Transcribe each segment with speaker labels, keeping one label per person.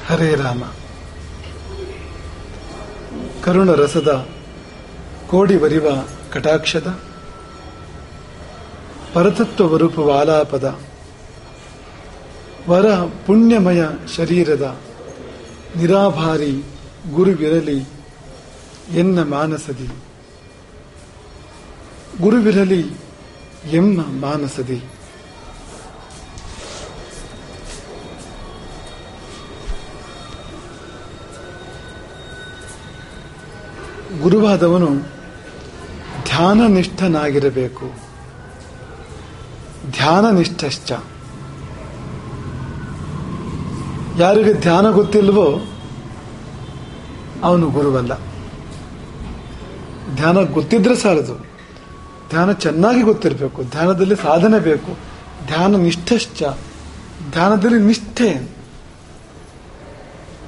Speaker 1: ಹರೇ ರಾಮ. ಕರುಣ ರಸದ ಕೋಡಿ ವರಿವ ಕಟಾಕ್ಷದ ಪರತತ್ವ ವರೂಪವ ಆಲಾಪದ ವರ ಪುಣ್ಯಮಯ ಶರೀರದ ನಿರಾಭಾರಿ ಗುರುವಿರಲಿ ಎನ್ನ ಮಾನಸದಿ, ಗುರುವಿರಲಿ ಎಮ್ಮ ಮಾನಸದಿ. ಗುರುವಾದವನು ಧ್ಯಾನನಿಷ್ಠನಾಗಿರಬೇಕು. ಧ್ಯಾನನಿಷ್ಠಶ್ಚ, ಯಾರಿಗೆ ಧ್ಯಾನ ಗೊತ್ತಿಲ್ವೋ ಅವನು ಗುರುವಲ್ಲ. ಧ್ಯಾನ ಗೊತ್ತಿದ್ರೆ ಸಾಲದು, ಧ್ಯಾನ ಚೆನ್ನಾಗಿ ಗೊತ್ತಿರಬೇಕು. ಧ್ಯಾನದಲ್ಲಿ ಸಾಧನೆ ಬೇಕು. ಧ್ಯಾನ ನಿಷ್ಠಶ್ಚ, ಧ್ಯಾನದಲ್ಲಿ ನಿಷ್ಠೆ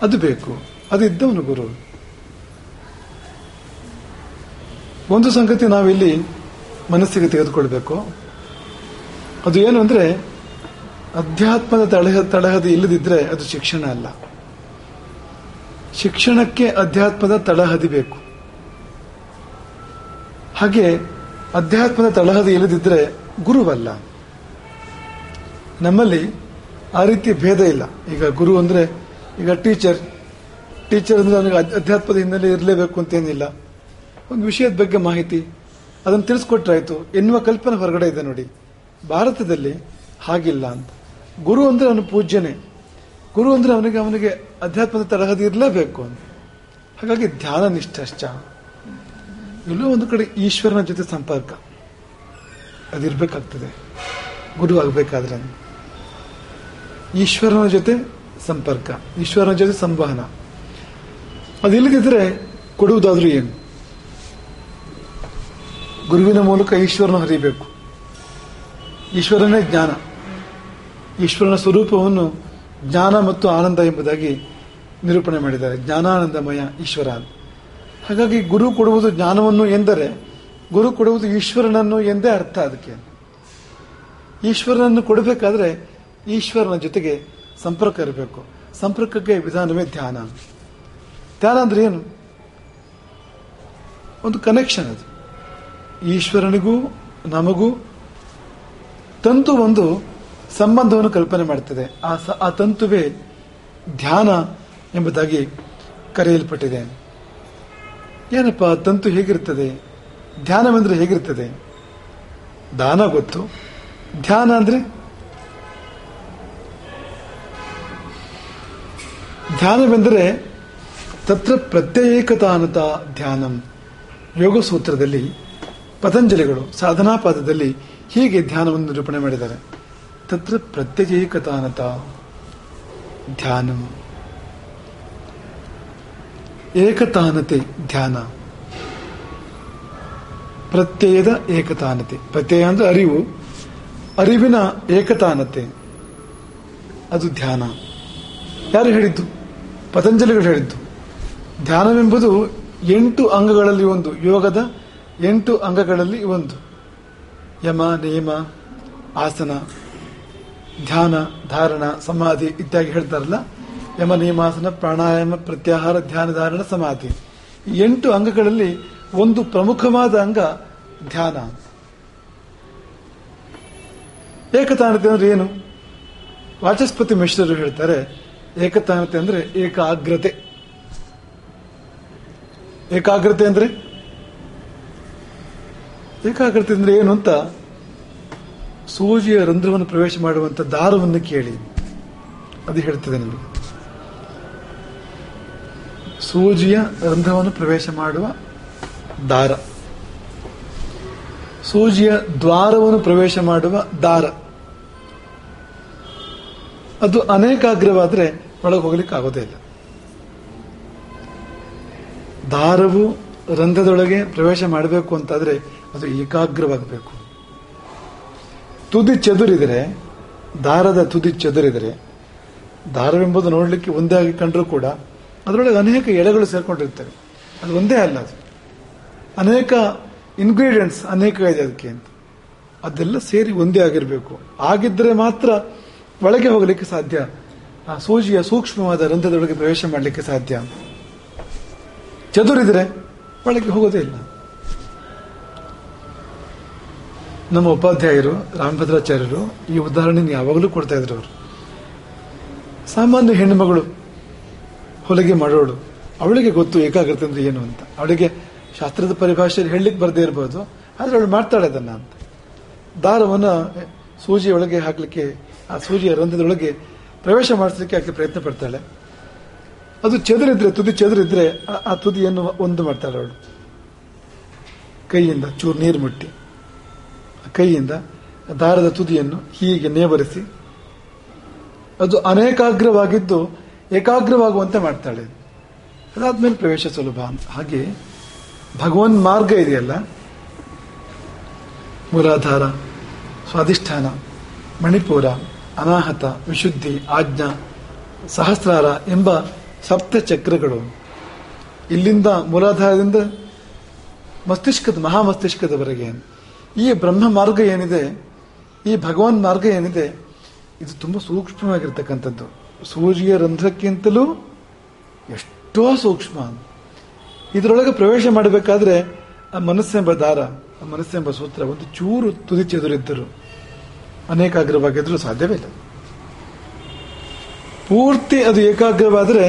Speaker 1: ಅದು ಬೇಕು. ಅದು ಇದ್ದವನು ಗುರು. ಒಂದು ಸಂಗತಿ ನಾವಿಲ್ಲಿ ಮನಸ್ಸಿಗೆ ತೆಗೆದುಕೊಳ್ಬೇಕು. ಅದು ಏನು ಅಂದ್ರೆ, ಅಧ್ಯಾತ್ಮದ ತಳಹದಿ ಇಲ್ಲದಿದ್ರೆ ಅದು ಶಿಕ್ಷಣ ಅಲ್ಲ. ಶಿಕ್ಷಣಕ್ಕೆ ಅಧ್ಯಾತ್ಮದ ತಳಹದಿ ಬೇಕು. ಹಾಗೆ ಅಧ್ಯಾತ್ಮದ ತಳಹದಿ ಇಲ್ಲದಿದ್ರೆ ಗುರುವಲ್ಲ. ನಮ್ಮಲ್ಲಿ ಆ ರೀತಿ ಭೇದ ಇಲ್ಲ. ಈಗ ಗುರು ಅಂದ್ರೆ, ಈಗ ಟೀಚರ್ ಅಂದ್ರೆ ಅವನಿಗೆ ಅಧ್ಯಾತ್ಮದ ಹಿನ್ನೆಲೆ ಇರಲೇಬೇಕು ಅಂತೇನಿಲ್ಲ. ಒಂದು ವಿಷಯದ ಬಗ್ಗೆ ಮಾಹಿತಿ ಅದನ್ನು ತಿಳಿಸ್ಕೊಟ್ರಾಯ್ತು ಎನ್ನುವ ಕಲ್ಪನೆ ಹೊರಗಡೆ ಇದೆ ನೋಡಿ. ಭಾರತದಲ್ಲಿ ಹಾಗಿಲ್ಲ ಅಂತ. ಗುರು ಅಂದ್ರೆ ಅವನು ಪೂಜ್ಯನೇ. ಗುರು ಅಂದ್ರೆ ಅವನಿಗೆ ಅಧ್ಯಾತ್ಮದ ತಳಹದಿ ಇರಲೇಬೇಕು ಅಂತ. ಹಾಗಾಗಿ ಧ್ಯಾನ ನಿಷ್ಠಶ್ಚ, ಎಲ್ಲೋ ಒಂದು ಕಡೆ ಈಶ್ವರನ ಜೊತೆ ಸಂಪರ್ಕ ಅದಿರ್ಬೇಕಾಗ್ತದೆ. ಗುರು ಆಗಬೇಕಾದ್ರೆ ಈಶ್ವರನ ಜೊತೆ ಸಂಪರ್ಕ, ಈಶ್ವರನ ಜೊತೆ ಸಂವಹನ ಅದಿಲ್ಲದಿದ್ರೆ ಕೊಡುವುದಾದ್ರೂ ಏನು? ಗುರುವಿನ ಮೂಲಕ ಈಶ್ವರನ ಹರಿಬೇಕು. ಈಶ್ವರನೇ ಜ್ಞಾನ. ಈಶ್ವರನ ಸ್ವರೂಪವನ್ನು ಜ್ಞಾನ ಮತ್ತು ಆನಂದ ಎಂಬುದಾಗಿ ನಿರೂಪಣೆ ಮಾಡಿದ್ದಾರೆ. ಜ್ಞಾನಾನಂದಮಯ ಈಶ್ವರ. ಹಾಗಾಗಿ ಗುರು ಕೊಡುವುದು ಜ್ಞಾನವನ್ನು ಎಂದರೆ ಗುರು ಕೊಡುವುದು ಈಶ್ವರನನ್ನು ಎಂದೇ ಅರ್ಥ. ಅದಕ್ಕೆ ಈಶ್ವರನನ್ನು ಕೊಡಬೇಕಾದ್ರೆ ಈಶ್ವರನ ಜೊತೆಗೆ ಸಂಪರ್ಕ ಇರಬೇಕು. ಸಂಪರ್ಕಕ್ಕೆ ವಿಧಾನವೇ ಧ್ಯಾನ. ಧ್ಯಾನ ಅಂದ್ರೆ ಏನು? ಒಂದು ಕನೆಕ್ಷನ್. ಅದು ಈಶ್ವರನಿಗೂ ನಮಗೂ ತಂತು ಒಂದು ಸಂಬಂಧವನ್ನು ಕಲ್ಪನೆ ಮಾಡ್ತದೆ. ಆ ತಂತುವೇ ಧ್ಯಾನ ಎಂಬುದಾಗಿ ಕರೆಯಲ್ಪಟ್ಟಿದೆ. ಏನಪ್ಪ ತಂತು ಹೇಗಿರ್ತದೆ? ಧ್ಯಾನವೆಂದ್ರೆ ಹೇಗಿರ್ತದೆ? ದಾನ ಗೊತ್ತು. ಧ್ಯಾನ ಅಂದ್ರೆ ಧ್ಯಾನವೆಂದರೆ ತತ್ರ ಪ್ರತ್ಯೇಕತಾನತ ಧ್ಯಾನಂ. ಯೋಗ ಸೂತ್ರದಲ್ಲಿ ಪತಂಜಲಿಗಳು ಸಾಧನಾ ಪಾದದಲ್ಲಿ ಹೀಗೆ ಧ್ಯಾನವನ್ನು ನಿರೂಪಣೆ ಮಾಡಿದ್ದಾರೆ. ತತ್ರ ಪ್ರತ್ಯೇಕತಾನತ ಧ್ಯಾನಂ. ಏಕತಾನತೆ ಧ್ಯಾನ. ಪ್ರತ್ಯಯದ ಏಕತಾನತೆ. ಪ್ರತ್ಯಯ ಅಂದ್ರೆ ಅರಿವು, ಅರಿವಿನ ಏಕತಾನತೆ ಅದು ಧ್ಯಾನ. ಯಾರು ಹೇಳಿದ್ದು? ಪತಂಜಲಿಗಳು ಹೇಳಿದ್ದು. ಧ್ಯಾನವೆಂಬುದು 8 ಅಂಗಗಳಲ್ಲಿ ಒಂದು. ಯೋಗದ 8 ಅಂಗಗಳಲ್ಲಿ ಒಂದು. ಯಮ, ನಿಯಮ, ಆಸನ, ಧ್ಯಾನ, ಧಾರಣ, ಸಮಾಧಿ ಇತ್ಯಾದಿ ಹೇಳ್ತಾರಲ್ಲ. ಯಮ, ನಿಯಮಾಸನ, ಪ್ರಾಣಾಯಾಮ, ಪ್ರತ್ಯಾಹಾರ, ಧ್ಯಾನ, ಧಾರಣ, ಸಮಾಧಿ. ಈ 8 ಅಂಗಗಳಲ್ಲಿ ಒಂದು ಪ್ರಮುಖವಾದ ಅಂಗ ಧ್ಯಾನ. ಏಕತಾನತೆ ಅಂದ್ರೆ ಏನು? ವಾಚಸ್ಪತಿ ಮಿಶ್ರರು ಹೇಳ್ತಾರೆ, ಏಕತಾನತೆ ಅಂದ್ರೆ ಏಕಾಗ್ರತೆ. ಏಕಾಗ್ರತೆ ಅಂದ್ರೆ ಏನು ಅಂತ ಸೂಜಿಯ ರಂಧ್ರವನ್ನು ಪ್ರವೇಶ ಮಾಡುವಂತ ದಾರವನ್ನು ಕೇಳಿ ಅದು ಹೇಳ್ತದೆ ನಿಮಗೆ. ಸೂಜಿಯ ರಂಧ್ರವನ್ನು ಪ್ರವೇಶ ಮಾಡುವ ದಾರ, ಸೂಜಿಯ ದ್ವಾರವನ್ನು ಪ್ರವೇಶ ಮಾಡುವ ದಾರ, ಅದು ಅನೇಕಾಗ್ರವಾದ್ರೆ ಒಳಗೆ ಹೋಗ್ಲಿಕ್ಕೆ ಆಗೋದೇ ಇಲ್ಲ. ದಾರವು ರಂಧ್ರದೊಳಗೆ ಪ್ರವೇಶ ಮಾಡಬೇಕು ಅಂತಾದ್ರೆ ಅದು ಏಕಾಗ್ರವಾಗಬೇಕು. ತುದಿ ಚದುರಿದರೆ, ದಾರದ ತುದಿ ಚದುರಿದರೆ, ದಾರವೆಂಬುದು ನೋಡಲಿಕ್ಕೆ ಒಂದೇ ಆಗಿ ಕಂಡ್ರೂ ಕೂಡ ಅದರೊಳಗೆ ಅನೇಕ ಎಳೆಗಳು ಸೇರ್ಕೊಂಡಿರ್ತವೆ. ಅದು ಒಂದೇ ಅಲ್ಲ, ಅದು ಅನೇಕ ಇಂಗ್ರೀಡಿಯೆಂಟ್ಸ್ ಅನೇಕ ಇದೆ ಅದಕ್ಕೆ ಅಂತ. ಅದೆಲ್ಲ ಸೇರಿ ಒಂದೇ ಆಗಿರಬೇಕು. ಆಗಿದ್ರೆ ಮಾತ್ರ ಒಳಗೆ ಹೋಗಲಿಕ್ಕೆ ಸಾಧ್ಯ. ಆ ಸೂಜಿಯ ಸೂಕ್ಷ್ಮವಾದ ರಂಧ್ರದೊಳಗೆ ಪ್ರವೇಶ ಮಾಡಲಿಕ್ಕೆ ಸಾಧ್ಯ. ಚದುರಿದ್ರೆ ಒಳಗೆ ಹೋಗೋದೇ ಇಲ್ಲ. ನಮ್ಮ ಉಪಾಧ್ಯಾಯರು ರಾಮಭದ್ರಾಚಾರ್ಯರು ಈ ಉದಾಹರಣೆ ಯಾವಾಗಲೂ ಕೊಡ್ತಾ ಇದ್ರು. ಅವರು ಸಾಮಾನ್ಯ ಹೆಣ್ಣುಮಗಳು ಹೊಲಿಗೆ ಮಾಡೋಳು, ಅವಳಿಗೆ ಗೊತ್ತು ಏಕಾಗ್ರತೆ ಅಂದ್ರೆ ಏನು ಅಂತ. ಅವಳಿಗೆ ಶಾಸ್ತ್ರದ ಪರಿಭಾಷೆಯಲ್ಲಿ ಹೇಳಲಿಕ್ಕೆ ಬರದೇ ಇರಬಹುದು, ಆದ್ರೆ ಅವಳು ಮಾಡ್ತಾಳೆ ಅದನ್ನ ಅಂತ. ದಾರವನ್ನು ಸೂಜಿಯೊಳಗೆ ಹಾಕ್ಲಿಕ್ಕೆ, ಆ ಸೂಜಿಯ ರಂಧ್ರದೊಳಗೆ ಪ್ರವೇಶ ಮಾಡಿಸ್ಲಿಕ್ಕೆ ಆಕೆ ಪ್ರಯತ್ನ ಪಡ್ತಾಳೆ. ಅದು ಚೆದರಿದ್ರೆ, ತುದಿ ಚೆದರಿದ್ರೆ ಆ ತುದಿಯನ್ನು ಒಂದು ಮಾಡ್ತಾಳೆ ಅವಳು. ಕೈಯಿಂದ ಚೂರು ನೀರು ಮುಟ್ಟಿ ಕೈಯಿಂದ ದಾರದ ತುದಿಯನ್ನು ಹೀಗೆ ನೇವರಿಸಿ ಅದು ಅನೇಕಾಗ್ರವಾಗಿದ್ದು ಏಕಾಗ್ರವಾಗುವಂತೆ ಮಾಡ್ತಾಳೆ. ಅದಾದ್ಮೇಲೆ ಪ್ರವೇಶ ಸುಲಭ ಅಂತ. ಹಾಗೆ ಭಗವನ್ ಮಾರ್ಗ ಇದೆಯಲ್ಲ, ಮೂಲಾಧಾರ, ಸ್ವಾಧಿಷ್ಠಾನ, ಮಣಿಪುರ, ಅನಾಹತ, ವಿಶುದ್ಧಿ, ಆಜ್ಞಾ, ಸಹಸ್ರಾರ ಎಂಬ ಸಪ್ತ ಚಕ್ರಗಳು. ಇಲ್ಲಿಂದ ಮೂಲಾಧಾರದಿಂದ ಮಸ್ತಿಷ್ಕದ ಮಹಾಮಸ್ತಿಷ್ಕದವರೆಗೆ ಈ ಬ್ರಹ್ಮ ಮಾರ್ಗ ಏನಿದೆ, ಈ ಭಗವಾನ್ ಮಾರ್ಗ ಏನಿದೆ, ಇದು ತುಂಬಾ ಸೂಕ್ಷ್ಮವಾಗಿರ್ತಕ್ಕಂಥದ್ದು. ಸೂಜಿಯ ರಂಧ್ರಕ್ಕಿಂತಲೂ ಎಷ್ಟೋ ಸೂಕ್ಷ್ಮ. ಇದರೊಳಗೆ ಪ್ರವೇಶ ಮಾಡಬೇಕಾದ್ರೆ ಆ ಮನಸ್ಸೆಂಬ ದಾರ, ಆ ಮನಸ್ಸೆಂಬ ಸೂತ್ರ ಒಂದು ಚೂರು ತುದಿ ಚೆದುರಿದ್ದರು, ಅನೇಕಾಗ್ರವಾಗಿದ್ರೂ ಸಾಧ್ಯವೇ ಇಲ್ಲ. ಪೂರ್ತಿ ಅದು ಏಕಾಗ್ರವಾದರೆ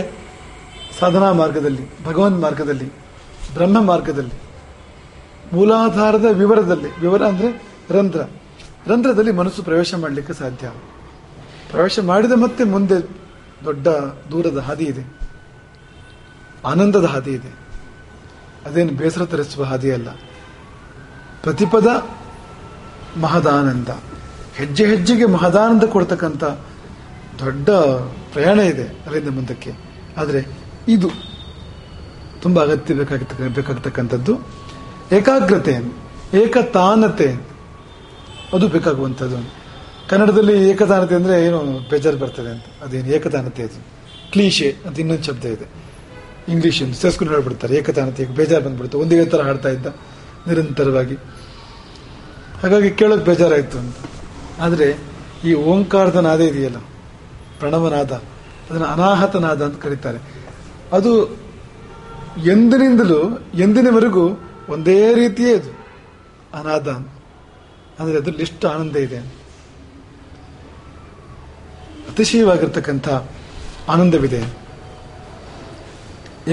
Speaker 1: ಸಾಧನಾ ಮಾರ್ಗದಲ್ಲಿ, ಭಗವನ್ ಮಾರ್ಗದಲ್ಲಿ, ಬ್ರಹ್ಮ ಮಾರ್ಗದಲ್ಲಿ, ಮೂಲಾಧಾರದ ವಿವರದಲ್ಲಿ, ವಿವರ ಅಂದ್ರೆ ರಂಧ್ರ, ರಂಧ್ರದಲ್ಲಿ ಮನಸ್ಸು ಪ್ರವೇಶ ಮಾಡಲಿಕ್ಕೆ ಸಾಧ್ಯ. ಪ್ರವೇಶ ಮಾಡಿದ ಮತ್ತೆ ಮುಂದೆ ದೊಡ್ಡ ದೂರದ ಹಾದಿ ಇದೆ, ಆನಂದದ ಹಾದಿ ಇದೆ. ಅದೇನು ಬೇಸರ ತರಿಸುವ ಹಾದಿ ಅಲ್ಲ. ಪ್ರತಿಪದ ಮಹದಾನಂದ, ಹೆಜ್ಜೆ ಹೆಜ್ಜೆಗೆ ಮಹದಾನಂದ ಕೊಡ್ತಕ್ಕಂಥ ದೊಡ್ಡ ಪ್ರಯಾಣ ಇದೆ ಅಲ್ಲಿಂದ ಮುಂದಕ್ಕೆ. ಆದರೆ ಇದು ತುಂಬಾ ಅಗತ್ಯ ಬೇಕಾಗತಕ್ಕಂಥದ್ದು. ಏಕಾಗ್ರತೆ, ಏಕತಾನತೆ, ಅದು ಬೇಕಾಗುವಂಥದ್ದು. ಕನ್ನಡದಲ್ಲಿ ಏಕತಾನತೆ ಅಂದ್ರೆ ಏನು ಬೇಜಾರು ಬರ್ತದೆ ಅಂತ, ಅದೇನು ಏಕತಾನತೆ, ಅದು ಕ್ಲೀಶೆ ಅಂತ ಇನ್ನೊಂದು ಶಬ್ದ ಇದೆ. ಇಂಗ್ಲಿಷ್ ಸೇರ್ಸ್ಕೊಂಡು ಹೇಳ್ಬಿಡ್ತಾರೆ ಏಕತಾನತೆ, ಬೇಜಾರು ಬಂದ್ಬಿಡುತ್ತೆ. ಒಂದೇ ತರ ಹಾಡ್ತಾ ಇದ್ದ ನಿರಂತರವಾಗಿ, ಹಾಗಾಗಿ ಕೇಳೋಕೆ ಬೇಜಾರಾಯ್ತು ಅಂತ. ಆದರೆ ಈ ಓಂಕಾರದ ನಾದ ಇದೆಯಲ್ಲ, ಪ್ರಣವನಾದ, ಅದನ್ನು ಅನಾಹತನಾದ ಅಂತ ಕರೀತಾರೆ. ಅದು ಎಂದಿನಿಂದಲೂ ಎಂದಿನವರೆಗೂ ಒಂದೇ ರೀತಿಯೇ ಅದು ಅನಾದ. ಅಂದ್ರೆ ಅದ್ರಲ್ಲಿ ಎಷ್ಟು ಆನಂದ ಇದೆ, ಅತಿಶಯವಾಗಿರ್ತಕ್ಕಂಥ ಆನಂದವಿದೆ,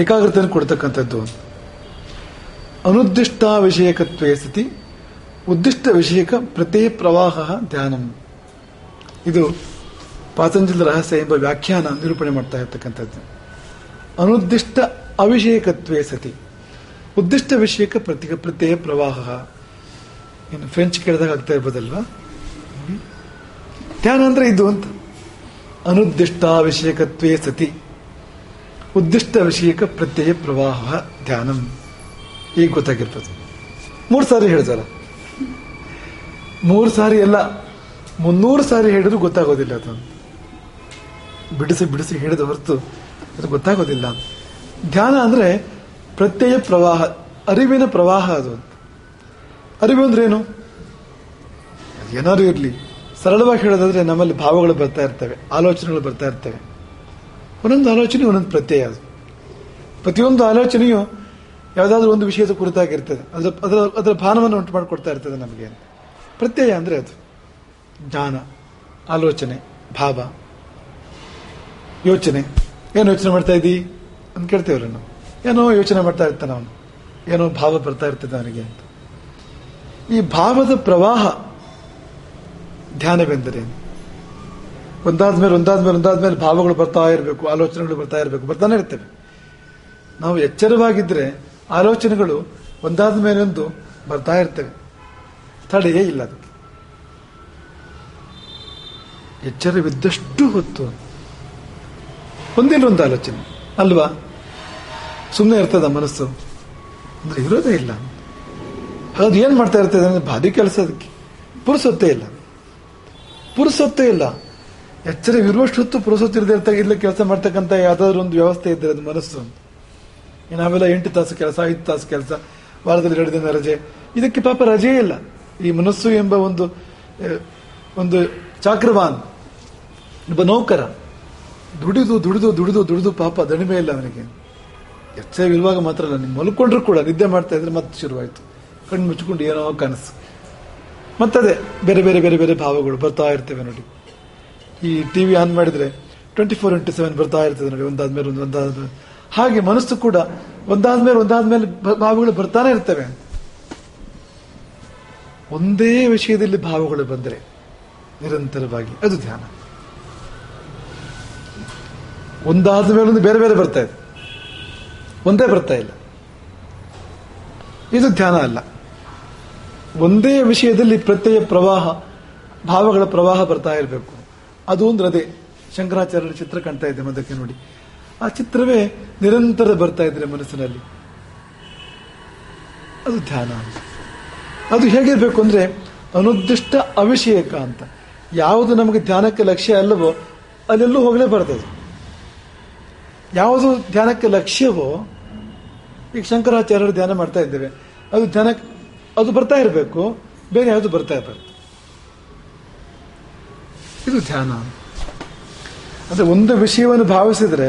Speaker 1: ಏಕಾಗ್ರತೆಯನ್ನು ಕೊಡ್ತಕ್ಕಂಥದ್ದು. ಅನುದ್ದಿಷ್ಟ ವಿಷಯಕತ್ವೇ ಸತಿ ಉದ್ದಿಷ್ಟ ವಿಷಯಕ ಪ್ರತಿ ಪ್ರವಾಹ ಧ್ಯಾನಂ. ಇದು ಪಾತಂಜಲ ರಹಸ್ಯ ಎಂಬ ವ್ಯಾಖ್ಯಾನ ನಿರೂಪಣೆ ಮಾಡ್ತಾ ಇರ್ತಕ್ಕಂಥದ್ದು. ಅನುದ್ದಿಷ್ಟ ಅವಿಷಯಕತ್ವೇ ಸತಿ ಉದ್ದಿಷ್ಟ ವಿಷಯಕ ಪ್ರತ್ಯಯ ಪ್ರವಾಹ. ಇನ್ನು ಫ್ರೆಂಚ್ ಕೇಳಿದಾಗ ಆಗ್ತಾ ಇರ್ಬೋದಲ್ವಾ. ಧ್ಯಾನ ಅಂದ್ರೆ ಇದು ಅಂತ. ಅನುದ್ದಿಷ್ಟ ವಿಷಯಕತ್ವೇ ಸತಿ ಉದ್ದಿಷ್ಟ ವಿಷಯಕ ಪ್ರತ್ಯಯ ಪ್ರವಾಹ ಧ್ಯಾನಂ. ಈಗ ಗೊತ್ತಾಗಿರ್ಬೋದು. 3 ಸಾರಿ ಹೇಳಿದಾರ, 3 ಸಾರಿ ಎಲ್ಲ 300 ಸಾರಿ ಹೇಳಿದ್ರು ಗೊತ್ತಾಗೋದಿಲ್ಲ. ಅದು ಬಿಡಿಸಿ ಬಿಡಿಸಿ ಹೇಳಿದ ಹೊರತು ಅದು ಗೊತ್ತಾಗೋದಿಲ್ಲ. ಧ್ಯಾನ ಅಂದ್ರೆ ಪ್ರತ್ಯಯ ಪ್ರವಾಹ, ಅರಿವಿನ ಪ್ರವಾಹ. ಅದು ಅರಿವು ಅಂದ್ರೆ ಏನು? ಏನಾದ್ರು ಇರಲಿ, ಸರಳವಾಗಿ ಹೇಳೋದಾದ್ರೆ ನಮ್ಮಲ್ಲಿ ಭಾವಗಳು ಬರ್ತಾ ಇರ್ತವೆ, ಆಲೋಚನೆಗಳು ಬರ್ತಾ ಇರ್ತವೆ. ಒಂದೊಂದು ಆಲೋಚನೆ ಒಂದೊಂದು ಪ್ರತ್ಯಯ. ಅದು ಪ್ರತಿಯೊಂದು ಆಲೋಚನೆಯು ಯಾವುದಾದ್ರೂ ಒಂದು ವಿಷಯದ ಕುರಿತಾಗಿರ್ತದೆ, ಅದರ ಭಾನವನ್ನು ಉಂಟು ಮಾಡಿಕೊಡ್ತಾ ಇರ್ತದೆ ನಮಗೆ. ಪ್ರತ್ಯಯ ಅಂದ್ರೆ ಅದು ಜ್ಞಾನ, ಆಲೋಚನೆ, ಭಾವ, ಯೋಚನೆ. ಏನು ಯೋಚನೆ ಮಾಡ್ತಾ ಇದ್ದೀ ಅಂತ ಕೇಳ್ತೇವ್ರಿ ನಾವು. ಏನೋ ಯೋಚನೆ ಮಾಡ್ತಾ ಇರ್ತಾನೆ ಅವನು, ಏನೋ ಭಾವ ಬರ್ತಾ ಇರ್ತದೆ ಅವನಿಗೆ ಅಂತ. ಈ ಭಾವದ ಪ್ರವಾಹ ಧ್ಯಾನವೆಂದರೆ ಒಂದಾದ್ಮೇಲೆ ಭಾವಗಳು ಬರ್ತಾ ಇರಬೇಕು, ಆಲೋಚನೆಗಳು ಬರ್ತಾ ಇರಬೇಕು, ಬರ್ತಾನೆ ಇರ್ತವೆ. ನಾವು ಎಚ್ಚರವಾಗಿದ್ರೆ ಆಲೋಚನೆಗಳು ಒಂದಾದ ಮೇಲೊಂದು ಬರ್ತಾ ಇರ್ತವೆ, ತಡೆಯೇ ಇಲ್ಲ ಅದಕ್ಕೆ. ಎಚ್ಚರವಿದ್ದಷ್ಟು ಹೊತ್ತು ಒಂದಿಲ್ಲ ಒಂದು ಆಲೋಚನೆ ಅಲ್ವಾ, ಸುಮ್ಮನೆ ಇರ್ತದ ಮನಸ್ಸು ಅಂದ್ರೆ ಇರೋದೇ ಇಲ್ಲ. ಅದು ಏನ್ ಮಾಡ್ತಾ ಇರ್ತದೆ ಅಂದ್ರೆ ಭಾರಿ ಕೆಲಸ, ಅದಕ್ಕೆ ಪುರುಸೊತ್ತೇ ಇಲ್ಲ. ಎಚ್ಚರವಿರುವಷ್ಟು ಹೊತ್ತು ಪುರುಸೊತ್ತಿರದೇ ಇಲ್ಲ ಕೆಲಸ ಮಾಡ್ತಕ್ಕಂಥ ಯಾವ್ದಾದ್ರು ಒಂದು ವ್ಯವಸ್ಥೆ ಇದ್ರೆ ಅದು ಮನಸ್ಸು. ನಾವೆಲ್ಲ 8 ತಾಸು ಕೆಲಸ, 5 ತಾಸು ಕೆಲಸ, ವಾರದಲ್ಲಿ 2 ದಿನ ರಜೆ. ಇದಕ್ಕೆ ಪಾಪ ರಜೆಯೇ ಇಲ್ಲ. ಈ ಮನಸ್ಸು ಎಂಬ ಒಂದು ಚಾಕ್ರವಾನ್, ಒಬ್ಬ ನೌಕರ, ದುಡಿದು ದುಡಿದು ದುಡಿದು ದುಡಿದು ಪಾಪ ದಣಿಮೆ ಇಲ್ಲ ಅವನಿಗೆ. ಎಚ್ಚರವಿರುವಾಗ ಮಾತ್ರ ಅಲ್ಲ, ನೀವು ಮಲ್ಕೊಂಡ್ರು ಕೂಡ ನಿದ್ದೆ ಮಾಡ್ತಾ ಇದ್ರೆ ಮತ್ತೆ ಶುರುವಾಯಿತು. ಕಣ್ಣು ಮುಚ್ಕೊಂಡು ಏನೋ ಕನಸು, ಮತ್ತದೇ ಬೇರೆ ಬೇರೆ ಬೇರೆ ಬೇರೆ ಭಾವಗಳು ಬರ್ತಾ ಇರ್ತೇವೆ ನೋಡಿ. ಈ ಟಿವಿ ಆನ್ ಮಾಡಿದ್ರೆ 24x7 ಬರ್ತಾ ಇರ್ತದೆ ನೋಡಿ, ಒಂದಾದ್ಮೇಲೆ ಒಂದಾದ್ಮೇಲೆ. ಹಾಗೆ ಮನಸ್ಸು ಕೂಡ ಒಂದಾದ್ಮೇಲೆ ಭಾವಗಳು ಬರ್ತಾನೆ ಇರ್ತವೆ. ಒಂದೇ ವಿಷಯದಲ್ಲಿ ಭಾವಗಳು ಬಂದರೆ ನಿರಂತರವಾಗಿ ಅದು ಧ್ಯಾನ. ಒಂದಾದ ಮೇಲೊಂದು ಬೇರೆ ಬೇರೆ ಬರ್ತಾ ಇದೆ, ಒಂದೇ ಬರ್ತಾ ಇಲ್ಲ, ಇದು ಧ್ಯಾನ ಅಲ್ಲ. ಒಂದೇ ವಿಷಯದಲ್ಲಿ ಪ್ರತ್ಯಯ ಪ್ರವಾಹ, ಭಾವಗಳ ಪ್ರವಾಹ ಬರ್ತಾ ಇರಬೇಕು. ಅದು ಅಂದ್ರೆ ಅದೇ ಶಂಕರಾಚಾರ್ಯರ ಚಿತ್ರ ಕಾಣ್ತಾ ಇದೆ ಮಧ್ಯಕ್ಕೆ ನೋಡಿ. ಆ ಚಿತ್ರವೇ ನಿರಂತರ ಬರ್ತಾ ಇದ್ರೆ ಮನಸ್ಸಿನಲ್ಲಿ, ಅದು ಧ್ಯಾನ. ಅದು ಹೇಗಿರ್ಬೇಕು ಅಂದ್ರೆ ಅನುದಿಷ್ಟ ಅವಿಷಯಕ ಅಂತ. ಯಾವುದು ನಮಗೆ ಧ್ಯಾನಕ್ಕೆ ಲಕ್ಷ್ಯ ಅಲ್ಲವೋ ಅಲ್ಲೆಲ್ಲೂ ಹೋಗಲೇಬಾರದು. ಯಾವುದು ಧ್ಯಾನಕ್ಕೆ ಲಕ್ಷ್ಯವೋ, ಈಗ ಶಂಕರಾಚಾರ್ಯರು ಧ್ಯಾನ ಮಾಡ್ತಾ ಇದ್ದೇವೆ, ಅದು ಧ್ಯಾನಕ್ಕೆ ಅದು ಬರ್ತಾ ಇರಬೇಕು, ಬೇರೆ ಯಾವುದು ಬರ್ತಾ ಇರಬಾರ್ದು. ಇದು ಧ್ಯಾನ. ಅಂದ್ರೆ ಒಂದು ವಿಷಯವನ್ನು ಭಾವಿಸಿದ್ರೆ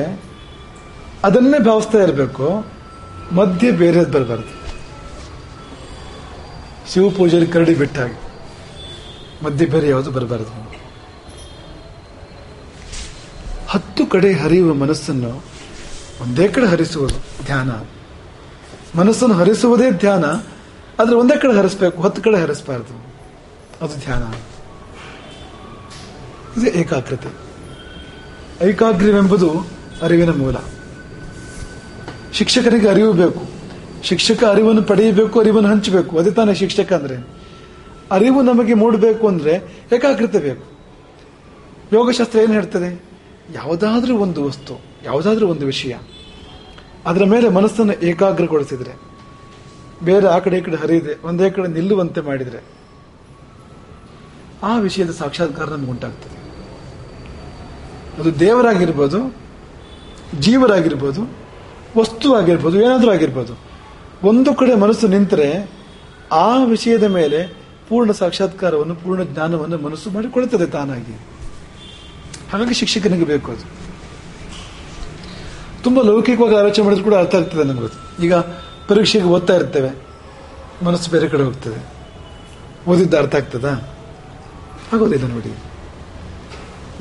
Speaker 1: ಅದನ್ನೇ ಭಾವಿಸ್ತಾ ಇರಬೇಕು, ಮಧ್ಯೆ ಬೇರೆ ಬರಬಾರ್ದು. ಶಿವ ಪೂಜೆಯಲ್ಲಿ ಕರಡಿ ಬಿಟ್ಟಾಗಿ ಮಧ್ಯೆ ಬೇರೆ ಯಾವುದು ಬರಬಾರದು. 10 ಕಡೆ ಹರಿಯುವ ಮನಸ್ಸನ್ನು ಒಂದೇ ಕಡೆ ಹರಿಸುವುದು ಧ್ಯಾನ. ಮನಸ್ಸನ್ನು ಹರಿಸುವುದೇ ಧ್ಯಾನ. ಆದ್ರೆ ಒಂದೇ ಕಡೆ ಹರಿಸಬೇಕು, 10 ಕಡೆ ಹರಿಸಬಾರದು, ಅದು ಧ್ಯಾನ. ಇದು ಏಕಾಗ್ರತೆ. ಏಕಾಗ್ರವೆಂಬುದು ಅರಿವಿನ ಮೂಲ. ಶಿಕ್ಷಕನಿಗೆ ಅರಿವು ಬೇಕು, ಶಿಕ್ಷಕ ಅರಿವನ್ನು ಪಡೆಯಬೇಕು, ಅರಿವನ್ನು ಹಂಚಬೇಕು. ಅದೇ ತಾನೇ ಶಿಕ್ಷಕ ಅಂದ್ರೆ. ಅರಿವು ನಮಗೆ ಮೂಡಬೇಕು ಅಂದ್ರೆ ಏಕಾಗ್ರತೆ ಬೇಕು. ಯೋಗಶಾಸ್ತ್ರ ಏನು ಹೇಳ್ತದೆ? ಯಾವುದಾದ್ರೂ ಒಂದು ವಸ್ತು, ಯಾವುದಾದ್ರೂ ಒಂದು ವಿಷಯ, ಅದರ ಮೇಲೆ ಮನಸ್ಸನ್ನು ಏಕಾಗ್ರಗೊಳಿಸಿದ್ರೆ, ಬೇರೆ ಆ ಕಡೆ ಈ ಕಡೆ ಹರಿಯದೆ ಒಂದೇ ಕಡೆ ನಿಲ್ಲುವಂತೆ ಮಾಡಿದ್ರೆ, ಆ ವಿಷಯದ ಸಾಕ್ಷಾತ್ಕಾರ ನಮ್ಗೆ ಉಂಟಾಗ್ತದೆ. ಅದು ದೇವರಾಗಿರ್ಬೋದು, ಜೀವರಾಗಿರ್ಬೋದು, ವಸ್ತು ಆಗಿರ್ಬೋದು, ಏನಾದರೂ ಆಗಿರ್ಬೋದು. ಒಂದು ಕಡೆ ಮನಸ್ಸು ನಿಂತರೆ ಆ ವಿಷಯದ ಮೇಲೆ ಪೂರ್ಣ ಸಾಕ್ಷಾತ್ಕಾರವನ್ನು, ಪೂರ್ಣ ಜ್ಞಾನವನ್ನು ಮನಸ್ಸು ಮಾಡಿಕೊಳ್ತದೆ ತಾನಾಗಿ. ಹಾಗಾಗಿ ಶಿಕ್ಷಕನಿಗೆ ಬೇಕು ಅದು. ತುಂಬಾ ಲೌಕಿಕವಾಗಿ ಆಲೋಚನೆ ಮಾಡಿದ್ರು ಕೂಡ ಅರ್ಥ ಆಗ್ತದೆ ನಮಗೆ. ಈಗ ಪರೀಕ್ಷೆಗೆ ಓದ್ತಾ ಇರ್ತೇವೆ, ಮನಸ್ಸು ಬೇರೆ ಕಡೆ ಹೋಗ್ತದೆ, ಓದಿದ್ದ ಅರ್ಥ ಆಗ್ತದಾ? ಆಗೋದಿಲ್ಲ ನೋಡಿ.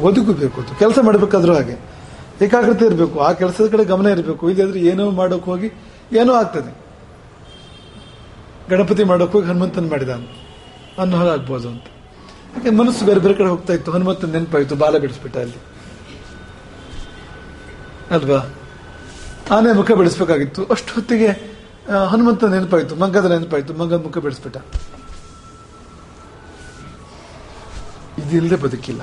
Speaker 1: ಓದಿಗೂ ಅದು. ಕೆಲಸ ಮಾಡಬೇಕಾದ್ರೂ ಹಾಗೆ ಏಕಾಗ್ರತೆ ಇರಬೇಕು, ಆ ಕೆಲಸದ ಕಡೆ ಗಮನ ಇರಬೇಕು. ಇದಾದ್ರೆ ಏನೋ ಮಾಡೋಕೆ ಹೋಗಿ ಏನೋ ಆಗ್ತದೆ. ಗಣಪತಿ ಮಾಡೋಕೆ ಹೋಗಿ ಹನುಮಂತನ ಮಾಡಿದ ಅನ್ನೋ ಹಾಗೆ ಆಗ್ಬೋದು ಅಂತ. ಯಾಕೆ ಮನಸ್ಸು ಬೇರೆ ಬೇರೆ ಕಡೆ ಹೋಗ್ತಾ ಇತ್ತು. ಹನುಮಂತನ ನೆನಪಾಯಿತು, ಬಾಲ ಬಿಡಿಸ್ಬಿಟ್ಟ ಅಲ್ಲಿ ಅಲ್ವಾ? ಆನೆ ಮುಖ ಬಿಡಿಸ್ಬೇಕಾಗಿತ್ತು, ಅಷ್ಟು ಹೊತ್ತಿಗೆ ಹನುಮಂತನ ನೆನಪಾಯಿತು, ಮಂಗದ ನೆನಪಾಯಿತು, ಮಂಗದ ಮುಖ ಬಿಡಿಸ್ಬಿಟ್ಟ. ಇದಿಲ್ಲದೆ ಬದುಕಿಲ್ಲ,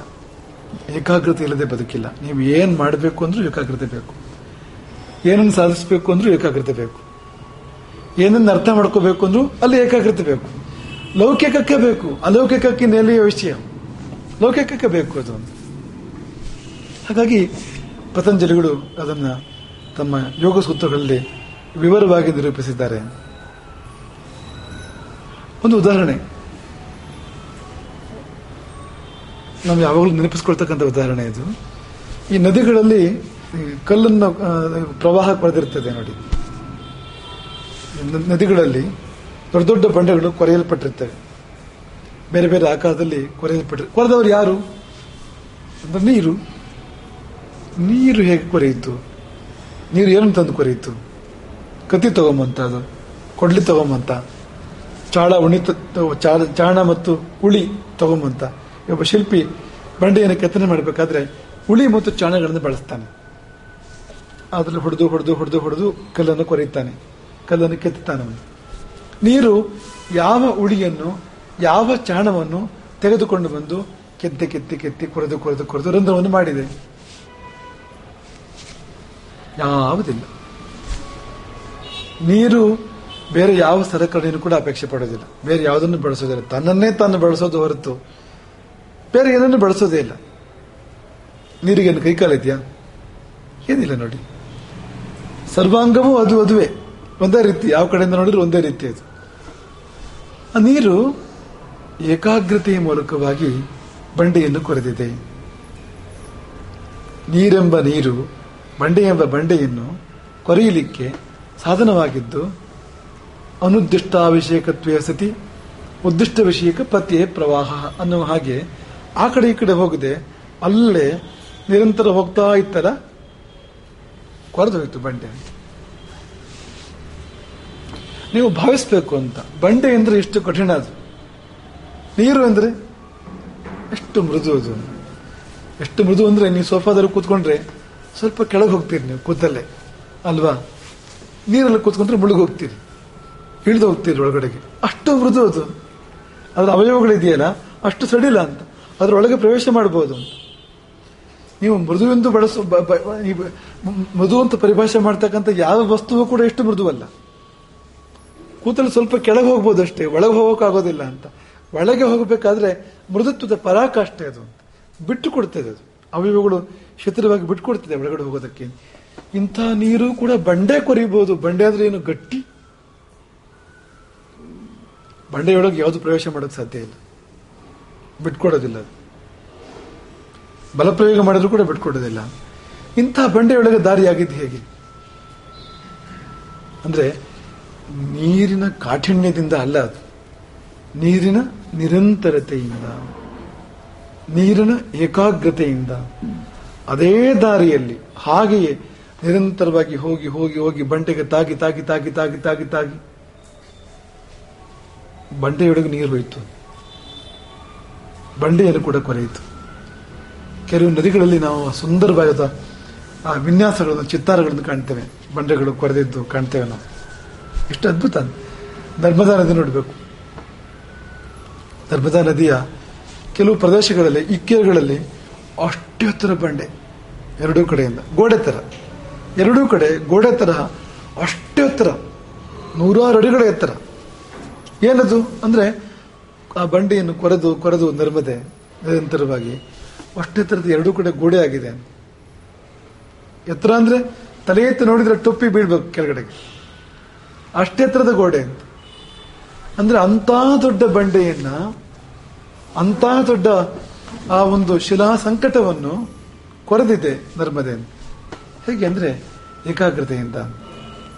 Speaker 1: ಏಕಾಗ್ರತೆ ಇಲ್ಲದೆ ಬದುಕಿಲ್ಲ. ನೀವು ಏನ್ ಮಾಡಬೇಕು ಅಂದ್ರೂ ಏಕಾಗ್ರತೆ ಬೇಕು, ಏನನ್ನು ಸಾಧಿಸಬೇಕು ಅಂದ್ರೂ ಏಕಾಗ್ರತೆ ಬೇಕು, ಏನನ್ನು ಅರ್ಥ ಮಾಡ್ಕೋಬೇಕು ಅಂದ್ರೂ ಅಲ್ಲಿ ಏಕಾಗ್ರತೆ ಬೇಕು. ಲೌಕಿಕಕ್ಕೆ ಬೇಕು, ಅಲೌಕಿಕಕ್ಕೆ ನೆಲೆಯ ವಿಷಯ, ಲೌಕಿಕಕ್ಕೆ ಬೇಕು ಅದು. ಹಾಗಾಗಿ ಪತಂಜಲಿಗಳು ಅದನ್ನ ತಮ್ಮ ಯೋಗ ಸೂತ್ರಗಳಲ್ಲಿ ವಿವರವಾಗಿ ನಿರೂಪಿಸಿದ್ದಾರೆ. ಒಂದು ಉದಾಹರಣೆ ನಾವು ಯಾವಾಗಲೂ ನೆನಪಿಸ್ಕೊಳ್ತಕ್ಕಂಥ ಉದಾಹರಣೆ ಇದು. ಈ ನದಿಗಳಲ್ಲಿ ಕಲ್ಲನ್ನು ಪ್ರವಾಹ ಪಡೆದಿರ್ತದೆ ನೋಡಿ. ನದಿಗಳಲ್ಲಿ ದೊಡ್ಡ ದೊಡ್ಡ ಬಂಡೆಗಳು ಕೊರೆಯಲ್ಪಟ್ಟಿರ್ತವೆ, ಬೇರೆ ಬೇರೆ ಆಕಾರದಲ್ಲಿ ಕೊರೆಯಲ್ಪಟ್ಟಿರ್ತವೆ. ಕೊರೆದವರು ಯಾರು ಅಂದ್ರೆ ನೀರು. ನೀರು ಹೇಗೆ ಕೊರೆಯಿತು? ನೀರು ಏನನ್ನು ತಂದು ಕೊರೆಯಿತು? ಕತ್ತಿ ತಗೊಂಬಂತ, ಅದು ಕೊಡ್ಲಿ ತಗೊಂಬಂತ, ಚಾಣ ಮತ್ತು ಉಳಿ ತಗೊಂಬಂತ. ಒಬ್ಬ ಶಿಲ್ಪಿ ಬಂಡೆಯನ್ನು ಕೆತ್ತನೆ ಮಾಡಬೇಕಾದ್ರೆ ಉಳಿ ಮತ್ತು ಚಾಣಗಳನ್ನು ಬಳಸ್ತಾನೆ. ಅದರಲ್ಲಿ ಹೊಡೆದು ಹೊಡೆದು ಹೊಡೆದು ಹೊಡೆದು ಕಲ್ಲನ್ನು ಕೊರೆಯುತ್ತಾನೆ, ಕಲ್ಲನ್ನು ಕೆತ್ತುತ್ತಾನೆ. ನೀರು ಯಾವ ಉಳಿಯನ್ನು, ಯಾವ ಚಾಣವನ್ನು ತೆಗೆದುಕೊಂಡು ಬಂದು ಕೆತ್ತಿ ಕೆತ್ತಿ ಕೆತ್ತಿ ಕೊರೆದು ಕೊರೆದು ಕೊರೆದು ರಂಧ್ರವನ್ನು ಮಾಡಿದೆ? ಯಾವುದಿಲ್ಲ. ನೀರು ಬೇರೆ ಯಾವ ಸಲಕರಣೆಯನ್ನು ಕೂಡ ಅಪೇಕ್ಷೆ ಪಡೋದಿಲ್ಲ, ಬೇರೆ ಯಾವುದನ್ನು ಬಳಸೋದಿಲ್ಲ. ತನ್ನನ್ನೇ ತಾನು ಬಳಸೋದು ಹೊರತು ಬೇರೆ ಏನನ್ನು ಬಳಸೋದೇ ಇಲ್ಲ. ನೀರಿಗೇನು ಕೈಕಾಲಿದ್ಯಾ? ಏನಿಲ್ಲ ನೋಡಿ. ಸರ್ವಾಂಗವೂ ಅದುವೇ, ಒಂದೇ ರೀತಿ, ಯಾವ ಕಡೆಯಿಂದ ನೋಡಿದ್ರು ಒಂದೇ ರೀತಿ ಅದು. ಆ ನೀರು ಏಕಾಗ್ರತೆಯ ಮೂಲಕವಾಗಿ ಬಂಡೆಯನ್ನು ಕೊರೆದಿದೆ. ನೀರೆಂಬ ನೀರು ಬಂಡೆ ಎಂಬ ಬಂಡೆಯನ್ನು ಕೊರೆಯಲಿಕ್ಕೆ ಸಾಧನವಾಗಿದ್ದು ಅನುದ್ದಿಷ್ಟಾಭಿಷೇಕತ್ವೇ ಸತಿ ಉದ್ದಿಷ್ಟ ವಿಷಯಕ ಪತಿಯೇ ಪ್ರವಾಹ ಅನ್ನುವ ಹಾಗೆ ಆ ಕಡೆ ಈ ಕಡೆ ಹೋಗದೆ ಅಲ್ಲೇ ನಿರಂತರ ಹೋಗ್ತಾ ಇತ್ತಲ್ಲ, ಕೊರೆದು ಹೋಯ್ತು ಬಂಡೆ. ನೀವು ಭಾವಿಸ್ಬೇಕು ಅಂತ, ಬಂಡೆ ಅಂದ್ರೆ ಎಷ್ಟು ಕಠಿಣ ಅದು, ನೀರು ಅಂದ್ರೆ ಎಷ್ಟು ಮೃದು ಅದು. ಎಷ್ಟು ಮೃದು ಅಂದ್ರೆ ನೀವು ಸೋಫಾದಲ್ಲಿ ಕೂತ್ಕೊಂಡ್ರೆ ಸ್ವಲ್ಪ ಕೆಳಗೆ ಹೋಗ್ತೀರಿ ನೀವು ಕೂತಲ್ಲೇ ಅಲ್ವಾ, ನೀರಲ್ಲಿ ಕೂತ್ಕೊಂಡ್ರೆ ಮುಳುಗಿ ಹೋಗ್ತೀರಿ, ಇಳಿದು ಹೋಗ್ತೀರಿ ಒಳಗಡೆಗೆ. ಅಷ್ಟು ಮೃದು ಅದು. ಅದರ ಅವಯವಗಳಿದೆಯಲ್ಲ ಅಷ್ಟು ಸಡಿಲ ಅಂತ, ಅದರೊಳಗೆ ಪ್ರವೇಶ ಮಾಡಬಹುದು. ನೀವು ಮೃದುವೆಂದು ಮೃದು ಅಂತ ಪರಿಭಾಷೆ ಮಾಡ್ತಕ್ಕಂಥ ಯಾವ ವಸ್ತುವು ಕೂಡ ಎಷ್ಟು ಮೃದುವಲ್ಲ. ಕೂತಲ್ಲಿ ಸ್ವಲ್ಪ ಕೆಳಗೆ ಹೋಗ್ಬೋದು ಅಷ್ಟೇ, ಒಳಗೆ ಹೋಗೋಕ್ಕಾಗೋದಿಲ್ಲ ಅಂತ. ಒಳಗೆ ಹೋಗಬೇಕಾದ್ರೆ ಮೃದುತ್ವದ ಪರಾಕಾಷ್ಠೆ ಅದು ಅಂತ ಬಿಟ್ಟು ಕೊಡ್ತದೆ. ಅದು ಅವಯವಗಳು ಶಿಥಿಲವಾಗಿ ಬಿಟ್ಕೊಡ್ತದೆ ಒಳಗಡೆ ಹೋಗೋದಕ್ಕೆ. ಇಂಥ ನೀರು ಕೂಡ ಬಂಡೆ ಕೊರಿಬಹುದು. ಬಂಡೆ ಅಂದ್ರೆ ಏನು, ಗಟ್ಟಿ. ಬಂಡೆಯೊಳಗೆ ಯಾವುದು ಪ್ರವೇಶ ಮಾಡೋಕ್ಕೆ ಸಾಧ್ಯ ಇಲ್ಲ, ಬಿಟ್ಕೊಡೋದಿಲ್ಲ. ಅದು ಬಲಪ್ರಯೋಗ ಮಾಡಿದ್ರು ಕೂಡ ಬಿಟ್ಕೊಡೋದಿಲ್ಲ. ಇಂಥ ಬಂಡೆಯೊಳಗೆ ದಾರಿಯಾಗಿದ್ದು ಹೇಗೆ ಅಂದ್ರೆ ನೀರಿನ ಕಾಠಿಣ್ಯದಿಂದ ಅಲ್ಲ, ಅದು ನೀರಿನ ನಿರಂತರತೆಯಿಂದ, ನೀರಿನ ಏಕಾಗ್ರತೆಯಿಂದ ಅದೇ ದಾರಿಯಲ್ಲಿ ಹಾಗೆಯೇ ನಿರಂತರವಾಗಿ ಹೋಗಿ ಹೋಗಿ ಹೋಗಿ ಬಂಡೆಗೆ ತಾಗಿ ತಾಗಿ ತಾಗಿ ತಾಗಿ ತಾಗಿ ತಾಗಿ ಬಂಡೆಯೊಳಗೆ ನೀರು ಹೋಯಿತು, ಬಂಡೆಯನ್ನು ಕೂಡ ಕೊರೆಯಿತು. ಕೆಲವು ನದಿಗಳಲ್ಲಿ ನಾವು ಸುಂದರವಾದ ಆ ವಿನ್ಯಾಸಗಳನ್ನು, ಚಿತ್ತಾರಗಳನ್ನು ಕಾಣ್ತೇವೆ, ಬಂಡೆಗಳು ಕೊರೆದಿದ್ದು ಕಾಣ್ತೇವೆ ನಾವು. ಎಷ್ಟು ಅದ್ಭುತ. ನರ್ಮದಾ ನದಿ ನೋಡಬೇಕು. ನರ್ಮದಾ ನದಿಯ ಕೆಲವು ಪ್ರದೇಶಗಳಲ್ಲಿ, ಇಕ್ಕೆಗಳಲ್ಲಿ ಅಷ್ಟೆತ್ತರ ಬಂಡೆ, ಎರಡೂ ಕಡೆಯಿಂದ ಗೋಡೆ ತರ, ಎರಡೂ ಕಡೆ ಗೋಡೆ ತರ ಅಷ್ಟೇ ಎತ್ತರ, 100 ಅಡಿಗಳ ಎತ್ತರ. ಏನದು ಅಂದ್ರೆ ಆ ಬಂಡೆಯನ್ನು ಕೊರೆದು ಕೊರೆದು ನರ್ಮದೆ ನಿರಂತರವಾಗಿ ಅಷ್ಟೆತ್ತರದ ಎರಡೂ ಕಡೆ ಗೋಡೆ ಆಗಿದೆ. ಎತ್ತರ ಅಂದ್ರೆ ತಲೆ ಎತ್ತಿ ನೋಡಿದ್ರೆ ಟೊಪ್ಪಿ ಬೀಳ್ಬೇಕು ಕೆಳಗಡೆಗೆ, ಅಷ್ಟೆತ್ತರದ ಗೋಡೆ ಅಂತ. ಅಂದ್ರೆ ಅಂತ ದೊಡ್ಡ ಬಂಡೆಯನ್ನ, ಅಂತ ದೊಡ್ಡ ಆ ಒಂದು ಶಿಲಾ ಸಂಕಟವನ್ನು ಕೊರೆದಿದೆ ನರ್ಮದೆ ಅಂತ. ಹೇಗೆ ಅಂದ್ರೆ ಏಕಾಗ್ರತೆಯಿಂದ.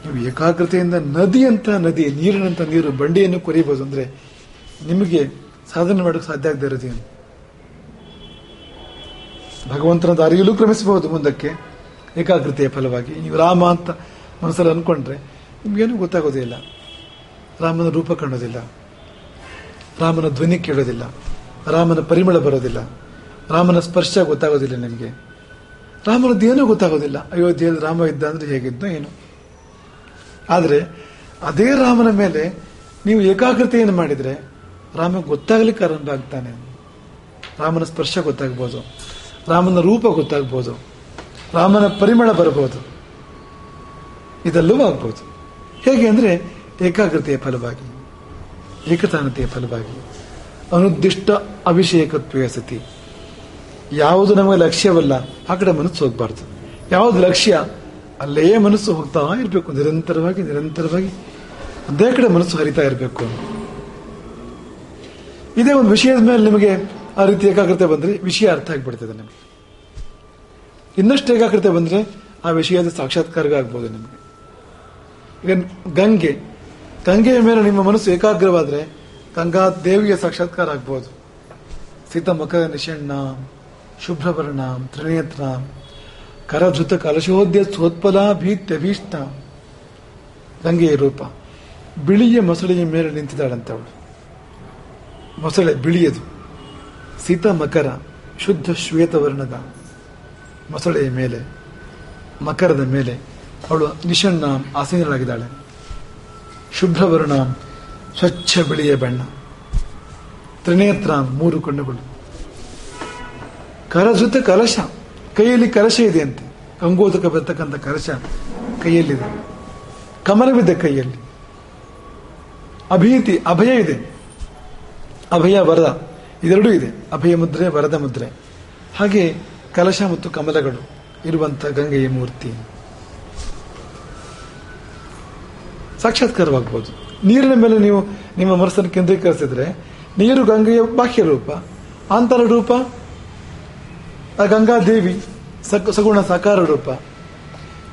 Speaker 1: ನೀವು ಏಕಾಗ್ರತೆಯಿಂದ ನದಿಯಂತ ನದಿ, ನೀರಿನಂತ ನೀರು, ಬಂಡೆಯನ್ನು ಕೊರೆಯಬಹುದು ಅಂದ್ರೆ ನಿಮಗೆ ಸಾಧನೆ ಮಾಡೋಕೆ ಸಾಧ್ಯ ಆಗದೆ ಇರೋದೇನು. ಭಗವಂತನ ದಾರಿಯಲ್ಲೂ ಕ್ರಮಿಸಬಹುದು ಮುಂದಕ್ಕೆ ಏಕಾಗ್ರತೆಯ ಫಲವಾಗಿ. ನೀವು ರಾಮ ಅಂತ ಮನಸ್ಸಲ್ಲಿ ಅನ್ಕೊಂಡ್ರೆ ನಿಮ್ಗೇನು ಗೊತ್ತಾಗೋದಿಲ್ಲ. ರಾಮನ ರೂಪ ಕಾಣೋದಿಲ್ಲ, ರಾಮನ ಧ್ವನಿ ಕೇಳೋದಿಲ್ಲ, ರಾಮನ ಪರಿಮಳ ಬರೋದಿಲ್ಲ, ರಾಮನ ಸ್ಪರ್ಶ ಗೊತ್ತಾಗೋದಿಲ್ಲ ನಿಮಗೆ, ರಾಮನದ್ದೇನೂ ಗೊತ್ತಾಗೋದಿಲ್ಲ. ಅಯೋಧ್ಯೆಯಲ್ಲಿ ರಾಮ ಇದ್ದ ಅಂದ್ರೆ ಹೇಗಿದ್ದ ಏನು. ಆದರೆ ಅದೇ ರಾಮನ ಮೇಲೆ ನೀವು ಏಕಾಗ್ರತೆಯನ್ನು ಮಾಡಿದ್ರೆ ರಾಮ ಗೊತ್ತಾಗ್ಲಿಕ್ಕೆ ಆರಂಭ ಆಗ್ತಾನೆ. ರಾಮನ ಸ್ಪರ್ಶ ಗೊತ್ತಾಗ್ಬೋದು, ರಾಮನ ರೂಪ ಗೊತ್ತಾಗ್ಬೋದು, ರಾಮನ ಪರಿಮಳ ಬರಬಹುದು, ಇದೆಲ್ಲವೂ ಆಗ್ಬೋದು. ಹೇಗೆ ಅಂದ್ರೆ ಏಕಾಗ್ರತೆಯ ಫಲವಾಗಿ, ಏಕತಾನತೆಯ ಫಲವಾಗಿ. ಅನುದ್ದಿಷ್ಟ ಅಭಿಷೇಕತ್ವೇ ಸತಿ. ಯಾವುದು ನಮಗೆ ಲಕ್ಷ್ಯವಲ್ಲ ಆ ಕಡೆ ಮನಸ್ಸು ಹೋಗ್ಬಾರ್ದು. ಯಾವುದು ಲಕ್ಷ್ಯ ಅಲ್ಲೇ ಮನಸ್ಸು ಹೋಗ್ತಾ ಇರಬೇಕು, ನಿರಂತರವಾಗಿ ನಿರಂತರವಾಗಿ ಅದೇ ಕಡೆ ಮನಸ್ಸು ಹರಿತಾ ಇರಬೇಕು. ಇದೇ ಒಂದು ವಿಷಯದ ಮೇಲೆ ನಿಮಗೆ ಆ ರೀತಿ ಏಕಾಗ್ರತೆ ಬಂದ್ರೆ ವಿಷಯ ಅರ್ಥ ಆಗಿಬಿಡ್ತದೆ ನಿಮಗೆ. ಇನ್ನಷ್ಟು ಏಕಾಗ್ರತೆ ಬಂದ್ರೆ ಆ ವಿಷಯದ ಸಾಕ್ಷಾತ್ಕಾರ ಆಗ್ಬೋದು ನಿಮಗೆ. ಈಗ ಗಂಗೆಯ ಮೇಲೆ ನಿಮ್ಮ ಮನಸ್ಸು ಏಕಾಗ್ರವಾದ್ರೆ ಗಂಗಾ ದೇವಿಯ ಸಾಕ್ಷಾತ್ಕಾರ ಆಗ್ಬೋದು. ಸೀತಮುಖ ನಿಷಣ್ಣ ಶುಭ್ರವರ್ಣ ತ್ರಿನೇತ್ರ ಕರಧೃತ ಕಲಶೋದ್ಯ ಸೋತ್ಪಲ ಭೀತ್ಯಭೀಷ್ಟ. ಗಂಗೆಯ ರೂಪ ಬಿಳಿಯ ಮೊಸಳೆಯ ಮೇಲೆ ನಿಂತಿದ್ದಾಳಂತೆ ಅವಳು. ಮೊಸಳೆ ಬಿಳಿಯದು, ಸೀತಾ ಮಕರ ಶುದ್ಧ ಶ್ವೇತವರ್ಣದ ಮೊಸಳೆಯ ಮೇಲೆ, ಮಕರದ ಮೇಲೆ ಅವಳು ನಿಷಣ್ಣ ಆಸೀನಳಾಗಿದ್ದಾಳೆ. ಶುಭ್ರವರ್ಣ ಸ್ವಚ್ಛ ಬಿಳಿಯ ಬಣ್ಣ, ತ್ರಿನೇತ್ರ 3 ಕಣ್ಣುಗಳು, ಕರಧೃತ ಕಲಶ ಕೈಯಲ್ಲಿ ಕಲಶ ಇದೆ ಅಂತೆ, ಗಂಗೋದಕ ಬರ್ತಕ್ಕಂಥ ಕಲಶ ಕೈಯಲ್ಲಿದೆ, ಕಮಲವಿದೆ ಕೈಯಲ್ಲಿ, ಅಭೀತಿ ಅಭಯ ಇದೆ, ಅಭಯ ವರದ ಇದೆರಡೂ ಇದೆ, ಅಭಯ ಮುದ್ರೆ ವರದ ಮುದ್ರೆ. ಹಾಗೆ ಕಲಶ ಮತ್ತು ಕಮಲಗಳು ಇರುವಂತಹ ಗಂಗೆಯ ಮೂರ್ತಿ ಸಾಕ್ಷಾತ್ಕಾರವಾಗಬಹುದು. ನೀರಿನ ಮೇಲೆ ನೀವು ನಿಮ್ಮ ಮನಸ್ಸನ್ನು ಕೇಂದ್ರೀಕರಿಸಿದ್ರೆ ನೀರು ಗಂಗೆಯ ಬಾಹ್ಯ ರೂಪ, ಆಂತರ ರೂಪ ಆ ಗಂಗಾದೇವಿ ಸಗುಣ ಸಾಕಾರ ರೂಪ.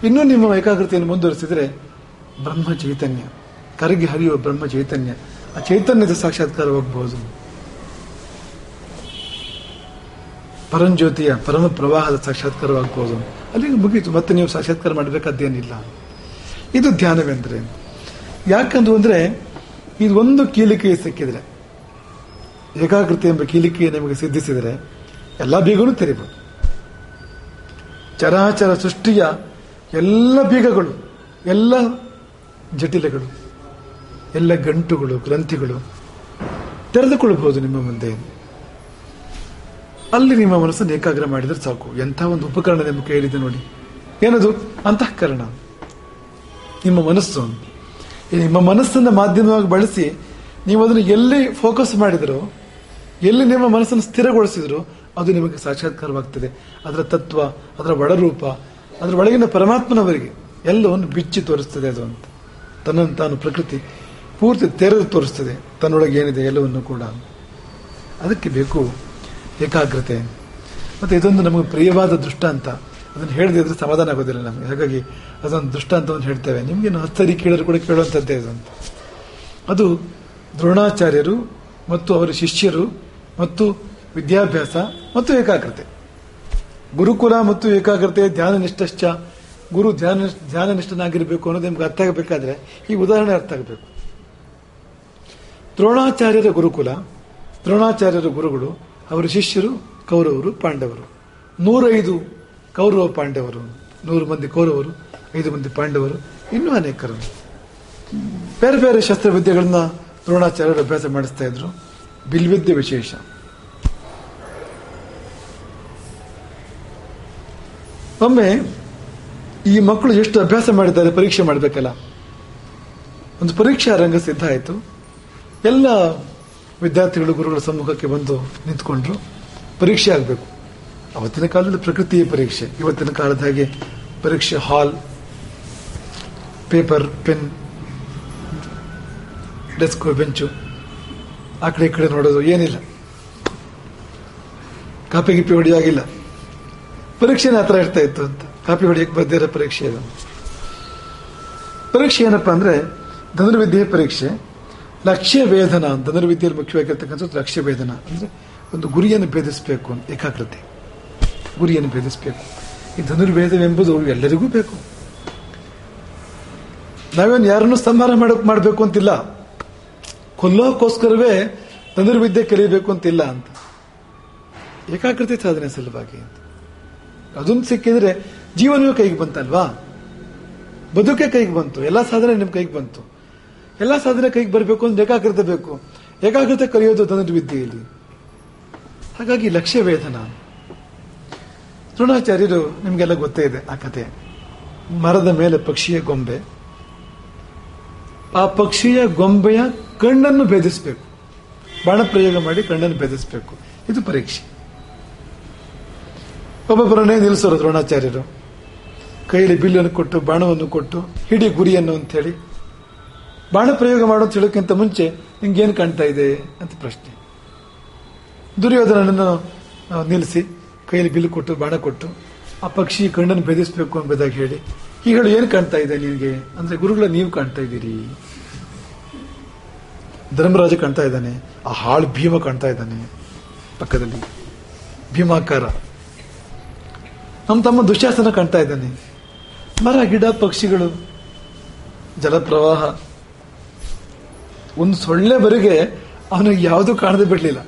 Speaker 1: ಇನ್ನೂ ನಿಮ್ಮ ಏಕಾಗ್ರತೆಯನ್ನು ಮುಂದುವರಿಸಿದರೆ ಬ್ರಹ್ಮ ಚೈತನ್ಯ, ಕರಗಿ ಹರಿಯುವ ಬ್ರಹ್ಮ ಚೈತನ್ಯ, ಆ ಚೈತನ್ಯದ ಸಾಕ್ಷಾತ್ಕಾರವಾಗಬಹುದು. ಪರಂಜ್ಯೋತಿಯ ಪರಮ ಪ್ರವಾಹದ ಸಾಕ್ಷಾತ್ಕಾರವಾಗಬಹುದು. ಅಲ್ಲಿಗೆ ಮುಗೀತು, ಮತ್ತೆ ನೀವು ಸಾಕ್ಷಾತ್ಕಾರ ಮಾಡಬೇಕಾದ್ದೇನಿಲ್ಲ. ಇದು ಧ್ಯಾನವೆಂದರೆ. ಯಾಕಂದು ಅಂದ್ರೆ ಇದು ಒಂದು ಕೀಲಿಕೆ ಸಿಕ್ಕಿದ್ರೆ, ಏಕಾಗ್ರತೆ ಎಂಬ ಕೀಲಿಕೆ ನಮಗೆ ಸಿದ್ಧಿಸಿದರೆ ಎಲ್ಲ ಬೀಗಗಳು ತೆರಿಬಹುದು. ಚರಾಚರ ಸೃಷ್ಟಿಯ ಎಲ್ಲ ಬೀಗಗಳು, ಎಲ್ಲ ಜಟಿಲಗಳು, ಎಲ್ಲ ಗಂಟುಗಳು, ಗ್ರಂಥಿಗಳು ತೆರೆದುಕೊಳ್ಳಬಹುದು ನಿಮ್ಮ ಮುಂದೆ. ಅಲ್ಲಿ ನಿಮ್ಮ ಮನಸ್ಸನ್ನು ಏಕಾಗ್ರ ಮಾಡಿದ್ರೆ ಸಾಕು. ಎಂಥ ಒಂದು ಉಪಕರಣ ನಿಮ್ಮ ಕೈಯಲ್ಲಿದೆ ನೋಡಿ. ಏನದು? ಅಂತಃಕರಣ, ನಿಮ್ಮ ಮನಸ್ಸು. ನಿಮ್ಮ ಮನಸ್ಸನ್ನು ಮಾಧ್ಯಮವಾಗಿ ಬಳಸಿ ನೀವು ಅದನ್ನು ಎಲ್ಲಿ ಫೋಕಸ್ ಮಾಡಿದರೋ, ಎಲ್ಲಿ ನಿಮ್ಮ ಮನಸ್ಸನ್ನು ಸ್ಥಿರಗೊಳಿಸಿದ್ರು, ಅದು ನಿಮಗೆ ಸಾಕ್ಷಾತ್ಕಾರವಾಗ್ತದೆ. ಅದರ ತತ್ವ, ಅದರ ಒಳರೂಪ, ಅದರ ಒಳಗಿನ ಪರಮಾತ್ಮನವರಿಗೆ ಎಲ್ಲವನ್ನು ಬಿಚ್ಚಿ ತೋರಿಸ್ತದೆ. ಅದು ಅಂತ ತನ್ನನ್ನು ತಾನು ಪ್ರಕೃತಿ ಪೂರ್ತಿ ತೆರೆದು ತೋರಿಸ್ತದೆ, ತನ್ನೊಳಗೆ ಏನಿದೆ ಎಲ್ಲವನ್ನು ಕೂಡ. ಅದಕ್ಕೆ ಬೇಕು ಏಕಾಗ್ರತೆ. ಮತ್ತೆ ಇದೊಂದು ನಮಗೆ ಪ್ರಿಯವಾದ ದೃಷ್ಟಾಂತ. ಅದನ್ನು ಹೇಳದಿದ್ರೆ ಸಮಾಧಾನ ಆಗೋದಿಲ್ಲ ನಮಗೆ. ಹಾಗಾಗಿ ಅದೊಂದು ದೃಷ್ಟಾಂತವನ್ನು ಹೇಳ್ತೇವೆ. ನಿಮಗೇನು ಹತ್ತರಿ ಕೇಳರು ಕೂಡ ಕೇಳುವಂಥದ್ದೇ ಅದಂತ. ಅದು ದ್ರೋಣಾಚಾರ್ಯರು ಮತ್ತು ಅವರ ಶಿಷ್ಯರು ಮತ್ತು ವಿದ್ಯಾಭ್ಯಾಸ ಮತ್ತು ಏಕಾಗ್ರತೆ, ಗುರುಕುಲ ಮತ್ತು ಏಕಾಗ್ರತೆ, ಧ್ಯಾನನಿಷ್ಠಶ್ಚ. ಗುರು ಧ್ಯಾನನಿಷ್ಠನಾಗಿರಬೇಕು ಅನ್ನೋದು ನಿಮ್ಗೆ ಅರ್ಥ ಆಗಬೇಕಾದ್ರೆ ಈ ಉದಾಹರಣೆ ಅರ್ಥ ಆಗಬೇಕು. ದ್ರೋಣಾಚಾರ್ಯರ ಗುರುಕುಲ, ದ್ರೋಣಾಚಾರ್ಯರ ಗುರುಗಳು, ಅವರ ಶಿಷ್ಯರು ಕೌರವರು, ಪಾಂಡವರು. 105 ಕೌರವ ಪಾಂಡವರು, 100 ಮಂದಿ ಕೌರವರು, 5 ಮಂದಿ ಪಾಂಡವರು, ಇನ್ನೂ ಅನೇಕರು. ಬೇರೆ ಬೇರೆ ಶಸ್ತ್ರವಿದ್ಯೆಗಳನ್ನ ದ್ರೋಣಾಚಾರ್ಯರು ಅಭ್ಯಾಸ ಮಾಡಿಸ್ತಾ ಇದ್ರು. ಬಿಲ್ವಿದ್ಯೆ ವಿಶೇಷ. ಒಮ್ಮೆ ಈ ಮಕ್ಕಳು ಎಷ್ಟು ಅಭ್ಯಾಸ ಮಾಡಿದ್ದಾರೆ ಪರೀಕ್ಷೆ ಮಾಡಬೇಕಲ್ಲ. ಒಂದು ಪರೀಕ್ಷಾ ರಂಗ ಸಿದ್ಧ ಆಯಿತು. ಎಲ್ಲ ವಿದ್ಯಾರ್ಥಿಗಳು ಗುರುಗಳ ಸಮ್ಮುಖಕ್ಕೆ ಬಂದು ನಿಂತ್ಕೊಂಡ್ರು. ಪರೀಕ್ಷೆ ಆಗಬೇಕು. ಅವತ್ತಿನ ಕಾಲದಲ್ಲಿ ಪ್ರಕೃತಿಯ ಪರೀಕ್ಷೆ, ಇವತ್ತಿನ ಕಾಲದ ಹಾಗೆ ಪರೀಕ್ಷೆ ಹಾಲ್, ಪೇಪರ್, ಪೆನ್, ಡೆಸ್ಕ್, ಬೆಂಚು, ಆ ಕಡೆ ಈ ಕಡೆ ನೋಡೋದು ಏನಿಲ್ಲ. ಕಾಪಿ ಗಿಪಿ ಹೊಡೆಯಾಗಿಲ್ಲ. ಪರೀಕ್ಷೆನ ಹತ್ರ ಇರ್ತಾ ಇತ್ತು ಅಂತ. ಕಾಪಿ ಹೊಡೆಯಕ್ಕೆ ಬರ್ದಿರೋ ಪರೀಕ್ಷೆ ಅದು. ಪರೀಕ್ಷೆ ಏನಪ್ಪಾ ಅಂದ್ರೆ ಧನುರ್ವಿದ್ಯೆ ಪರೀಕ್ಷೆ. ಲಕ್ಷ್ಯ ವೇದನ, ಧನುರ್ವಿದ್ಯೆಯಲ್ಲಿ ಮುಖ್ಯವಾಗಿರ್ತಕ್ಕಂಥದ್ದು ಲಕ್ಷ್ಯ ವೇದನ. ಅಂದ್ರೆ ಒಂದು ಗುರಿಯನ್ನು ಭೇದಿಸಬೇಕು, ಏಕಾಗ್ರತೆ, ಗುರಿಯನ್ನು ಭೇದಿಸಬೇಕು. ಈ ಧನುರ್ವೇದವೆಂಬುದು ಎಲ್ಲರಿಗೂ ಬೇಕು. ನಾವೇನು ಯಾರನ್ನು ಸಂಹಾರ ಮಾಡಬೇಕು ಅಂತಿಲ್ಲ, ಕೊಲ್ಲೋಕ್ಕೋಸ್ಕರವೇ ಧನುರ್ವಿದ್ಯೆ ಕಲಿಯಬೇಕು ಅಂತಿಲ್ಲ ಅಂತ. ಏಕಾಗ್ರತೆ ಸಾಧನೆ ಸಲುವಾಗಿ ಅಂತ. ಅದೊಂದು ಸಿಕ್ಕಿದ್ರೆ ಜೀವನವೇ ಕೈಗೆ ಬಂತಲ್ವಾ, ಬದುಕೆ ಕೈಗೆ ಬಂತು, ಎಲ್ಲ ಸಾಧನೆ ನಿಮ್ ಕೈಗೆ ಬಂತು. ಎಲ್ಲ ಸಾಧನೆ ಕೈಗೆ ಬರಬೇಕು ಅಂದ್ರೆ ಏಕಾಗ್ರತೆ ಬೇಕು. ಏಕಾಗ್ರತೆ ಕಲಿಯೋದು ಧನುರ್ವಿದ್ಯೆಯಲ್ಲಿ. ಹಾಗಾಗಿ ಲಕ್ಷ್ಯ ವೇದನ. ದ್ರೋಣಾಚಾರ್ಯರು ನಿಮ್ಗೆಲ್ಲ ಗೊತ್ತೇ ಇದೆ ಆ ಕಥೆ. ಮರದ ಮೇಲೆ ಪಕ್ಷಿಯ ಗೊಂಬೆ, ಆ ಪಕ್ಷಿಯ ಗೊಂಬೆಯ ಕಣ್ಣನ್ನು ಭೇದಿಸಬೇಕು, ಬಾಣ ಪ್ರಯೋಗ ಮಾಡಿ ಕಣ್ಣನ್ನು ಭೇದಿಸಬೇಕು. ಇದು ಪರೀಕ್ಷೆ. ಒಬ್ಬೊಬ್ಬರನ್ನೇ ನಿಲ್ಲಿಸೋರು ದ್ರೋಣಾಚಾರ್ಯರು. ಕೈಯಲ್ಲಿ ಬಿಲ್ಲನ್ನು ಕೊಟ್ಟು, ಬಾಣವನ್ನು ಕೊಟ್ಟು, ಹಿಡಿ ಗುರಿಯನ್ನು ಅಂತ ಹೇಳಿ. ಬಾಣ ಪ್ರಯೋಗ ಮಾಡೋದು ಹೇಳೋಕ್ಕಿಂತ ಮುಂಚೆ ನಿಂಗೇನು ಕಾಣ್ತಾ ಇದೆ ಅಂತ ಪ್ರಶ್ನೆ. ದುರ್ಯೋಧನನನ್ನು ನಿಲ್ಲಿಸಿ ಕೈಯಲ್ಲಿ ಬಿಲ್ಲು ಕೊಟ್ಟು, ಬಾಣ ಕೊಟ್ಟು, ಆ ಪಕ್ಷಿ ಕಣ್ಣನ್ನು ಭೇದಿಸಬೇಕು ಎಂಬುದಾಗಿ ಹೇಳಿ, ಈಗ ಹೇಳು ಏನು ಕಾಣ್ತಾ ಇದೆ ನಿನಗೆ ಅಂದ್ರೆ, ಗುರುಗಳ ನೀವು ಕಾಣ್ತಾ ಇದ್ದೀರಿ. ಧರ್ಮರಾಜ ಕಾಣ್ತಾ ಇದ್ದಾನೆ, ಆ ಹಾಳು ಭೀಮ ಕಾಣ್ತಾ ಇದ್ದಾನೆ ಪಕ್ಕದಲ್ಲಿ, ಭೀಮಾಕಾರ. ನಮ್ಮ ತಮ್ಮ ದುಶ್ಯಾಸನ ಕಾಣ್ತಾ ಇದ್ದಾನೆ. ಮರ, ಗಿಡ, ಪಕ್ಷಿಗಳು, ಜಲಪ್ರವಾಹ, ಒಂದು ಸೊಳ್ಳೆವರೆಗೆ ಅವನಿಗೆ ಯಾವುದೂ ಕಾಣದೆ ಬಿಡಲಿಲ್ಲ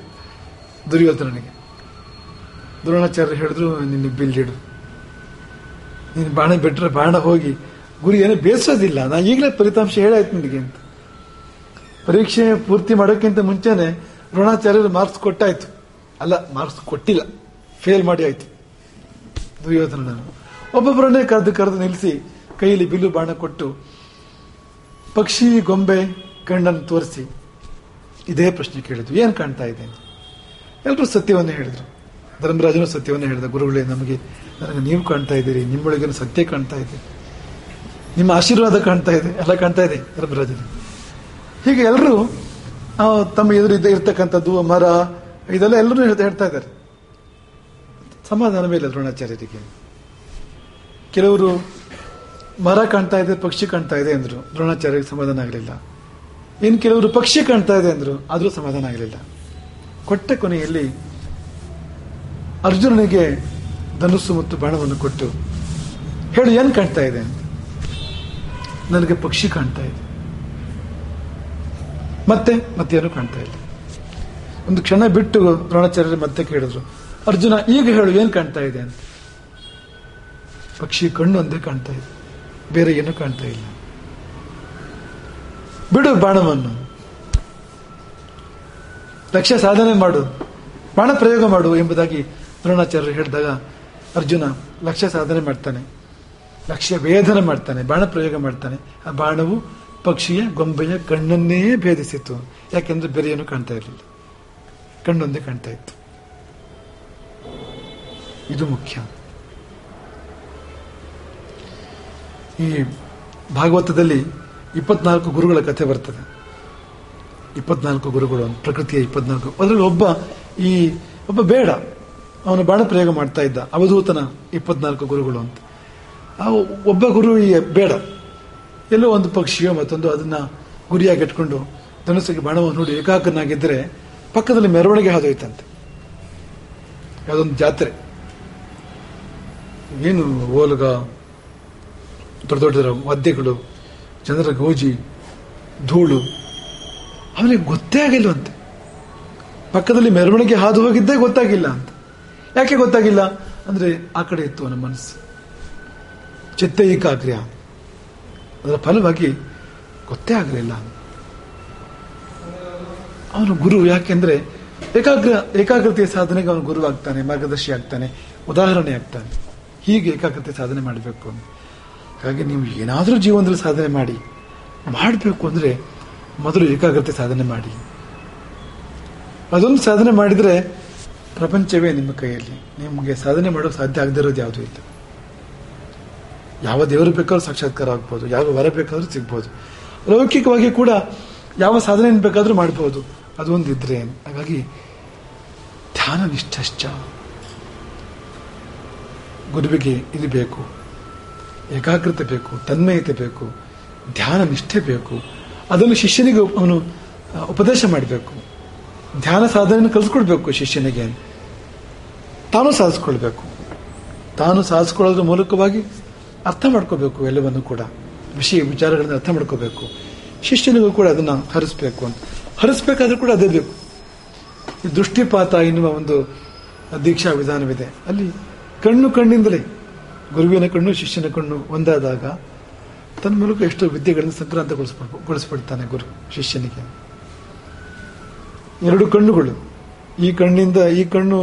Speaker 1: ದುರ್ಯೋಧನನಿಗೆ. ದ್ರೋಣಾಚಾರ್ಯ ಹೇಳಿದ್ರು, ನಿನ್ನ ಬಿಲ್ಲಿಡು, ನೀನು ಬಾಣ ಬಿಟ್ರೆ ಬಾಣ ಹೋಗಿ ಗುರಿ ಏನೋ ಬೇಯಿಸೋದಿಲ್ಲ. ನಾ ಈಗಲೇ ಫಲಿತಾಂಶ ಹೇಳಾಯ್ತು ನಿನಗೆ ಅಂತ. ಪರೀಕ್ಷೆ ಪೂರ್ತಿ ಮಾಡೋಕ್ಕಿಂತ ಮುಂಚೆನೆ ದ್ರೋಣಾಚಾರ್ಯರು ಮಾರ್ಕ್ಸ್ ಕೊಟ್ಟಾಯ್ತು. ಅಲ್ಲ, ಮಾರ್ಕ್ಸ್ ಕೊಟ್ಟಿಲ್ಲ, ಫೇಲ್ ಮಾಡಿ ಆಯ್ತು ದುರ್ಯೋಧನನನ್ನು. ಒಬ್ಬೊಬ್ಬರನ್ನೇ ಕರೆದು ನಿಲ್ಲಿಸಿ ಕೈಯಲ್ಲಿ ಬಿಲ್ಲು ಬಾಣ ಕೊಟ್ಟು ಪಕ್ಷಿ ಗೊಂಬೆ ಕಣ್ಣನ್ನು ತೋರಿಸಿ ಇದೇ ಪ್ರಶ್ನೆ ಕೇಳಿದ್ರು, ಏನ್ ಕಾಣ್ತಾ ಇದೆ? ಎಲ್ಲರೂ ಸತ್ಯವನ್ನೇ ಹೇಳಿದ್ರು. ಧರ್ಮರಾಜನು ಸತ್ಯವನ್ನೇ ಹೇಳಿದ, ಗುರುಗಳೇ ನನಗೆ ನೀವು ಕಾಣ್ತಾ ಇದ್ದೀರಿ, ನಿಮ್ಮೊಳಗಿನ ಸತ್ಯ ಕಾಣ್ತಾ ಇದೆ, ನಿಮ್ಮ ಆಶೀರ್ವಾದ ಕಾಣ್ತಾ ಇದೆ, ಎಲ್ಲ ಕಾಣ್ತಾ ಇದೆ ಧರ್ಮರಾಜನಿಗೆ. ಹೀಗೆ ಎಲ್ಲರೂ ತಮ್ಮ ಎದುರು ಇರ್ತಕ್ಕಂಥದ್ದು ಮರ ಇದೆಲ್ಲ ಎಲ್ಲರೂ ಹೇಳ್ತಾ ಇದ್ದಾರೆ. ಸಮಾಧಾನ ಮೇಲೆ ದ್ರೋಣಾಚಾರ್ಯರಿಗೆ. ಕೆಲವರು ಮರ ಕಾಣ್ತಾ ಇದೆ, ಪಕ್ಷಿ ಕಾಣ್ತಾ ಇದೆ ಅಂದ್ರು, ದ್ರೋಣಾಚಾರ್ಯರಿಗೆ ಸಮಾಧಾನ ಆಗಲಿಲ್ಲ. ಇನ್ನು ಕೆಲವರು ಪಕ್ಷಿ ಕಾಣ್ತಾ ಇದೆ ಅಂದ್ರು, ಆದ್ರೂ ಸಮಾಧಾನ ಆಗಲಿಲ್ಲ. ಕೊಟ್ಟ ಕೊನೆಯಲ್ಲಿ ಅರ್ಜುನನಿಗೆ ಧನುಸ್ಸು ಮತ್ತು ಬಾಣವನ್ನು ಕೊಟ್ಟು, ಹೇಳು ಏನ್ ಕಾಣ್ತಾ ಇದೆ ಅಂತ. ನನಗೆ ಪಕ್ಷಿ ಕಾಣ್ತಾ ಇದೆ, ಮತ್ತೇನು ಕಾಣ್ತಾ ಇಲ್ಲ. ಒಂದು ಕ್ಷಣ ಬಿಟ್ಟು ದ್ರೋಣಾಚಾರ್ಯರು ಮತ್ತೆ ಕೇಳಿದ್ರು, ಅರ್ಜುನ ಈಗ ಹೇಳು ಏನ್ ಕಾಣ್ತಾ ಇದೆ ಅಂತ. ಪಕ್ಷಿ ಕಣ್ಣು ಒಂದೇ ಕಾಣ್ತಾ ಇದೆ, ಬೇರೆ ಏನೂ ಕಾಣ್ತಾ ಇಲ್ಲ. ಬಿಡು ಬಾಣವನ್ನು, ಲಕ್ಷ್ಯ ಸಾಧನೆ ಮಾಡು, ಬಾಣ ಪ್ರಯೋಗ ಮಾಡು ಎಂಬುದಾಗಿ ದ್ರೋಣಾಚಾರ್ಯರು ಹೇಳಿದಾಗ ಅರ್ಜುನ ಲಕ್ಷ್ಯ ಸಾಧನೆ ಮಾಡ್ತಾನೆ, ಲಕ್ಷ್ಯ ಭೇದನ ಮಾಡ್ತಾನೆ, ಬಾಣ ಪ್ರಯೋಗ ಮಾಡ್ತಾನೆ. ಆ ಬಾಣವು ಪಕ್ಷಿಯ ಗೊಂಬೆಯ ಕಣ್ಣನ್ನೇ ಭೇದಿಸಿತು. ಯಾಕೆಂದ್ರೆ ಬೇರೆ ಏನು ಕಾಣ್ತಾ ಇರಲಿಲ್ಲ, ಕಣ್ಣೊಂದೇ ಕಾಣ್ತಾ ಇತ್ತು. ಇದು ಮುಖ್ಯ. ಈ ಭಾಗವತದಲ್ಲಿ 24 ಗುರುಗಳ ಕಥೆ ಬರ್ತದೆ. 24 ಗುರುಗಳು, ಪ್ರಕೃತಿಯ 24. ಅದರಲ್ಲಿ ಒಬ್ಬ ಬೇಡ, ಅವನು ಬಾಣ ಪ್ರಯೋಗ ಮಾಡ್ತಾ ಇದ್ದ, ಅವಧೂತನ 24 ಗುರುಗಳು ಅಂತ. ಆ ಒಬ್ಬ ಗುರು ಈ ಬೇಡ, ಎಲ್ಲೋ ಒಂದು ಪಕ್ಷಿಯೋ ಮತ್ತೊಂದು ಅದನ್ನ ಗುರಿಯಾಗಿಟ್ಕೊಂಡು ಧನುಸ್ಸಿಗೆ ಬಾಣವನ್ನು ನೋಡಿ ಏಕಾಗ್ರನಾಗಿದ್ದರೆ ಪಕ್ಕದಲ್ಲಿ ಮೆರವಣಿಗೆ ಹಾದೋಯ್ತಂತೆ. ಯಾವುದೊಂದು ಜಾತ್ರೆ, ಏನು ಓಲಗ, ದೊಡ್ಡ ದೊಡ್ಡ ವಾದ್ಯಗಳು, ಜನರ ಗೋಜಿ, ಧೂಳು, ಅವನಿಗೆ ಗೊತ್ತೇ ಆಗಿಲ್ವಂತೆ. ಪಕ್ಕದಲ್ಲಿ ಮೆರವಣಿಗೆ ಹಾದು ಹೋಗಿದ್ದೇ ಗೊತ್ತಾಗಿಲ್ಲ ಅಂತ. ಯಾಕೆ ಗೊತ್ತಾಗಿಲ್ಲ ಅಂದ್ರೆ ಆ ಕಡೆ ಇತ್ತು ಅವನ ಮನಸ್ಸು, ಚಿತ್ತ ಏಕಾಗ್ರ್ಯ. ಅದರ ಫಲವಾಗಿ ಗೊತ್ತೇ ಆಗಲಿಲ್ಲ ಅವನು ಗುರು. ಯಾಕೆಂದ್ರೆ ಏಕಾಗ್ರತೆಯ ಸಾಧನೆಗೆ ಅವನು ಗುರು ಆಗ್ತಾನೆ, ಮಾರ್ಗದರ್ಶಿ ಆಗ್ತಾನೆ, ಉದಾಹರಣೆ ಆಗ್ತಾನೆ. ಹೀಗೆ ಏಕಾಗ್ರತೆ ಸಾಧನೆ ಮಾಡಬೇಕು. ಹಾಗಾಗಿ ನೀವು ಏನಾದರೂ ಜೀವನದಲ್ಲಿ ಸಾಧನೆ ಮಾಡಬೇಕು ಅಂದ್ರೆ ಮೊದಲು ಏಕಾಗ್ರತೆ ಸಾಧನೆ ಮಾಡಿ. ಅದೊಂದು ಸಾಧನೆ ಮಾಡಿದ್ರೆ ಪ್ರಪಂಚವೇ ನಿಮ್ಮ ಕೈಯಲ್ಲಿ. ನಿಮಗೆ ಸಾಧನೆ ಮಾಡೋಕೆ ಸಾಧ್ಯ ಆಗದೆ ಇರೋದು ಯಾವುದೂ ಇಲ್ಲ. ಯಾವ ದೇವರು ಬೇಕಾದ್ರೂ ಸಾಕ್ಷಾತ್ಕಾರ ಆಗ್ಬೋದು, ಯಾವ ವರ ಬೇಕಾದ್ರೂ ಸಿಗ್ಬೋದು, ಲೌಕಿಕವಾಗಿ ಕೂಡ ಯಾವ ಸಾಧನೆ ಬೇಕಾದ್ರೂ ಮಾಡ್ಬೋದು, ಅದೊಂದಿದ್ರೆ. ಹಾಗಾಗಿ ಧ್ಯಾನ ನಿಷ್ಠಶ್ಚ, ಗುರುವಿಗೆ ಇದು ಬೇಕು, ಏಕಾಗ್ರತೆ ಬೇಕು, ತನ್ಮಯತೆ ಬೇಕು, ಧ್ಯಾನ ನಿಷ್ಠೆ ಬೇಕು. ಅದನ್ನು ಶಿಷ್ಯನಿಗೆ ಅವನು ಉಪದೇಶ ಮಾಡಬೇಕು. ಧ್ಯಾನ ಸಾಧನೆಯನ್ನು ಕಲಿಸ್ಕೊಡ್ಬೇಕು ಶಿಷ್ಯನಿಗೆ. ತಾನು ಸಾಧಿಸ್ಕೊಳ್ಬೇಕು. ತಾನು ಸಾಧಿಸ್ಕೊಳ್ಳೋದ್ರ ಮೂಲಕವಾಗಿ ಅರ್ಥ ಮಾಡ್ಕೋಬೇಕು, ಎಲ್ಲವನ್ನು ಕೂಡ ವಿಚಾರಗಳನ್ನು ಅರ್ಥ ಮಾಡ್ಕೋಬೇಕು. ಶಿಷ್ಯನಿಗೂ ಕೂಡ ಅದನ್ನ ಹರಿಸ್ಬೇಕು. ಅಂತ ಹರಿಸ್ಬೇಕಾದ್ರೂ ಕೂಡ ಅದೇ ಬೇಕು. ಈ ದೃಷ್ಟಿಪಾತ ಎನ್ನುವ ಒಂದು ದೀಕ್ಷಾ ವಿಧಾನವಿದೆ. ಅಲ್ಲಿ ಕಣ್ಣಿಂದಲೇ ಗುರುವಿನ ಕಣ್ಣು ಶಿಷ್ಯನ ಕಣ್ಣು ಒಂದಾದಾಗ ತನ್ನ ಮೂಲಕ ಎಷ್ಟೋ ವಿದ್ಯೆಗಳನ್ನು ಸಂಕ್ರಾಂತಗೊಳಿಸ್ಬಿಡ್ತಾನೆ ಗುರು ಶಿಷ್ಯನಿಗೆ. 2 ಕಣ್ಣುಗಳು, ಈ ಕಣ್ಣಿಂದ ಈ ಕಣ್ಣು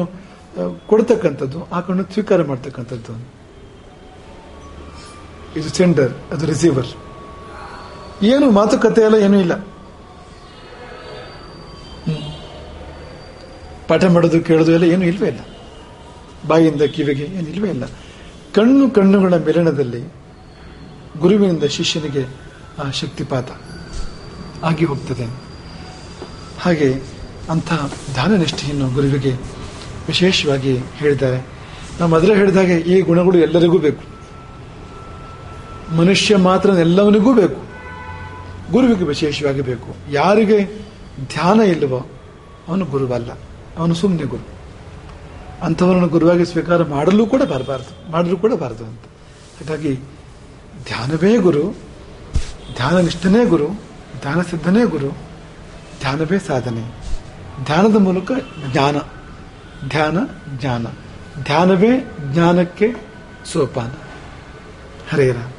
Speaker 1: ಕೊಡ್ತಕ್ಕಂಥದ್ದು, ಆ ಕಣ್ಣು ಸ್ವೀಕಾರ ಮಾಡ್ತಕ್ಕಂಥದ್ದು. ಇದು ಸೆಂಡರ್, ಅದು ರಿಸೀವರ್. ಏನು ಮಾತುಕತೆ ಎಲ್ಲ ಏನೂ ಇಲ್ಲ. ಪಾಠ ಮಾಡೋದು ಕೇಳೋದು ಎಲ್ಲ ಏನು ಇಲ್ವೇ ಇಲ್ಲ. ಬಾಯಿಯಿಂದ ಕಿವಿಗೆ ಏನು ಇಲ್ವೇ ಇಲ್ಲ. ಕಣ್ಣುಗಳ ಮಿಲನದಲ್ಲಿ ಗುರುವಿನಿಂದ ಶಿಷ್ಯನಿಗೆ ಆ ಶಕ್ತಿಪಾತ ಆಗಿ ಹೋಗ್ತದೆ. ಹಾಗೆ ಅಂಥ ಧ್ಯಾನ ನಿಷ್ಠೆಯನ್ನು ಗುರುವಿಗೆ ವಿಶೇಷವಾಗಿ ಹೇಳಿದ್ದಾರೆ. ನಾವು ಮೊದಲೇ ಹೇಳಿದಾಗೆ ಈ ಗುಣಗಳು ಎಲ್ಲರಿಗೂ ಬೇಕು. ಮನುಷ್ಯ ಮಾತ್ರ ಎಲ್ಲವನಿಗೂ ಬೇಕು, ಗುರುವಿಗೆ ವಿಶೇಷವಾಗಿ ಬೇಕು. ಯಾರಿಗೆ ಧ್ಯಾನ ಇಲ್ಲವೋ ಅವನು ಗುರುವಲ್ಲ, ಅವನು ಸುಮ್ಮನೆ ಗುರು. ಅಂಥವರನ್ನು ಗುರುವಾಗಿ ಸ್ವೀಕಾರ ಮಾಡಲು ಕೂಡ ಬಾರದು ಅಂತ. ಹಾಗಾಗಿ ಧ್ಯಾನವೇ ಗುರು, ಧ್ಯಾನ ನಿಷ್ಠನೇ ಗುರು, ಧ್ಯಾನ ಸಿದ್ಧನೇ ಗುರು, ಧ್ಯಾನವೇ ಸಾಧನೆ. ಧ್ಯಾನದ ಮೂಲಕ ಜ್ಞಾನ, ಧ್ಯಾನವೇ ಜ್ಞಾನಕ್ಕೆ ಸೋಪಾನ. ಹರೇ ರಾಮ.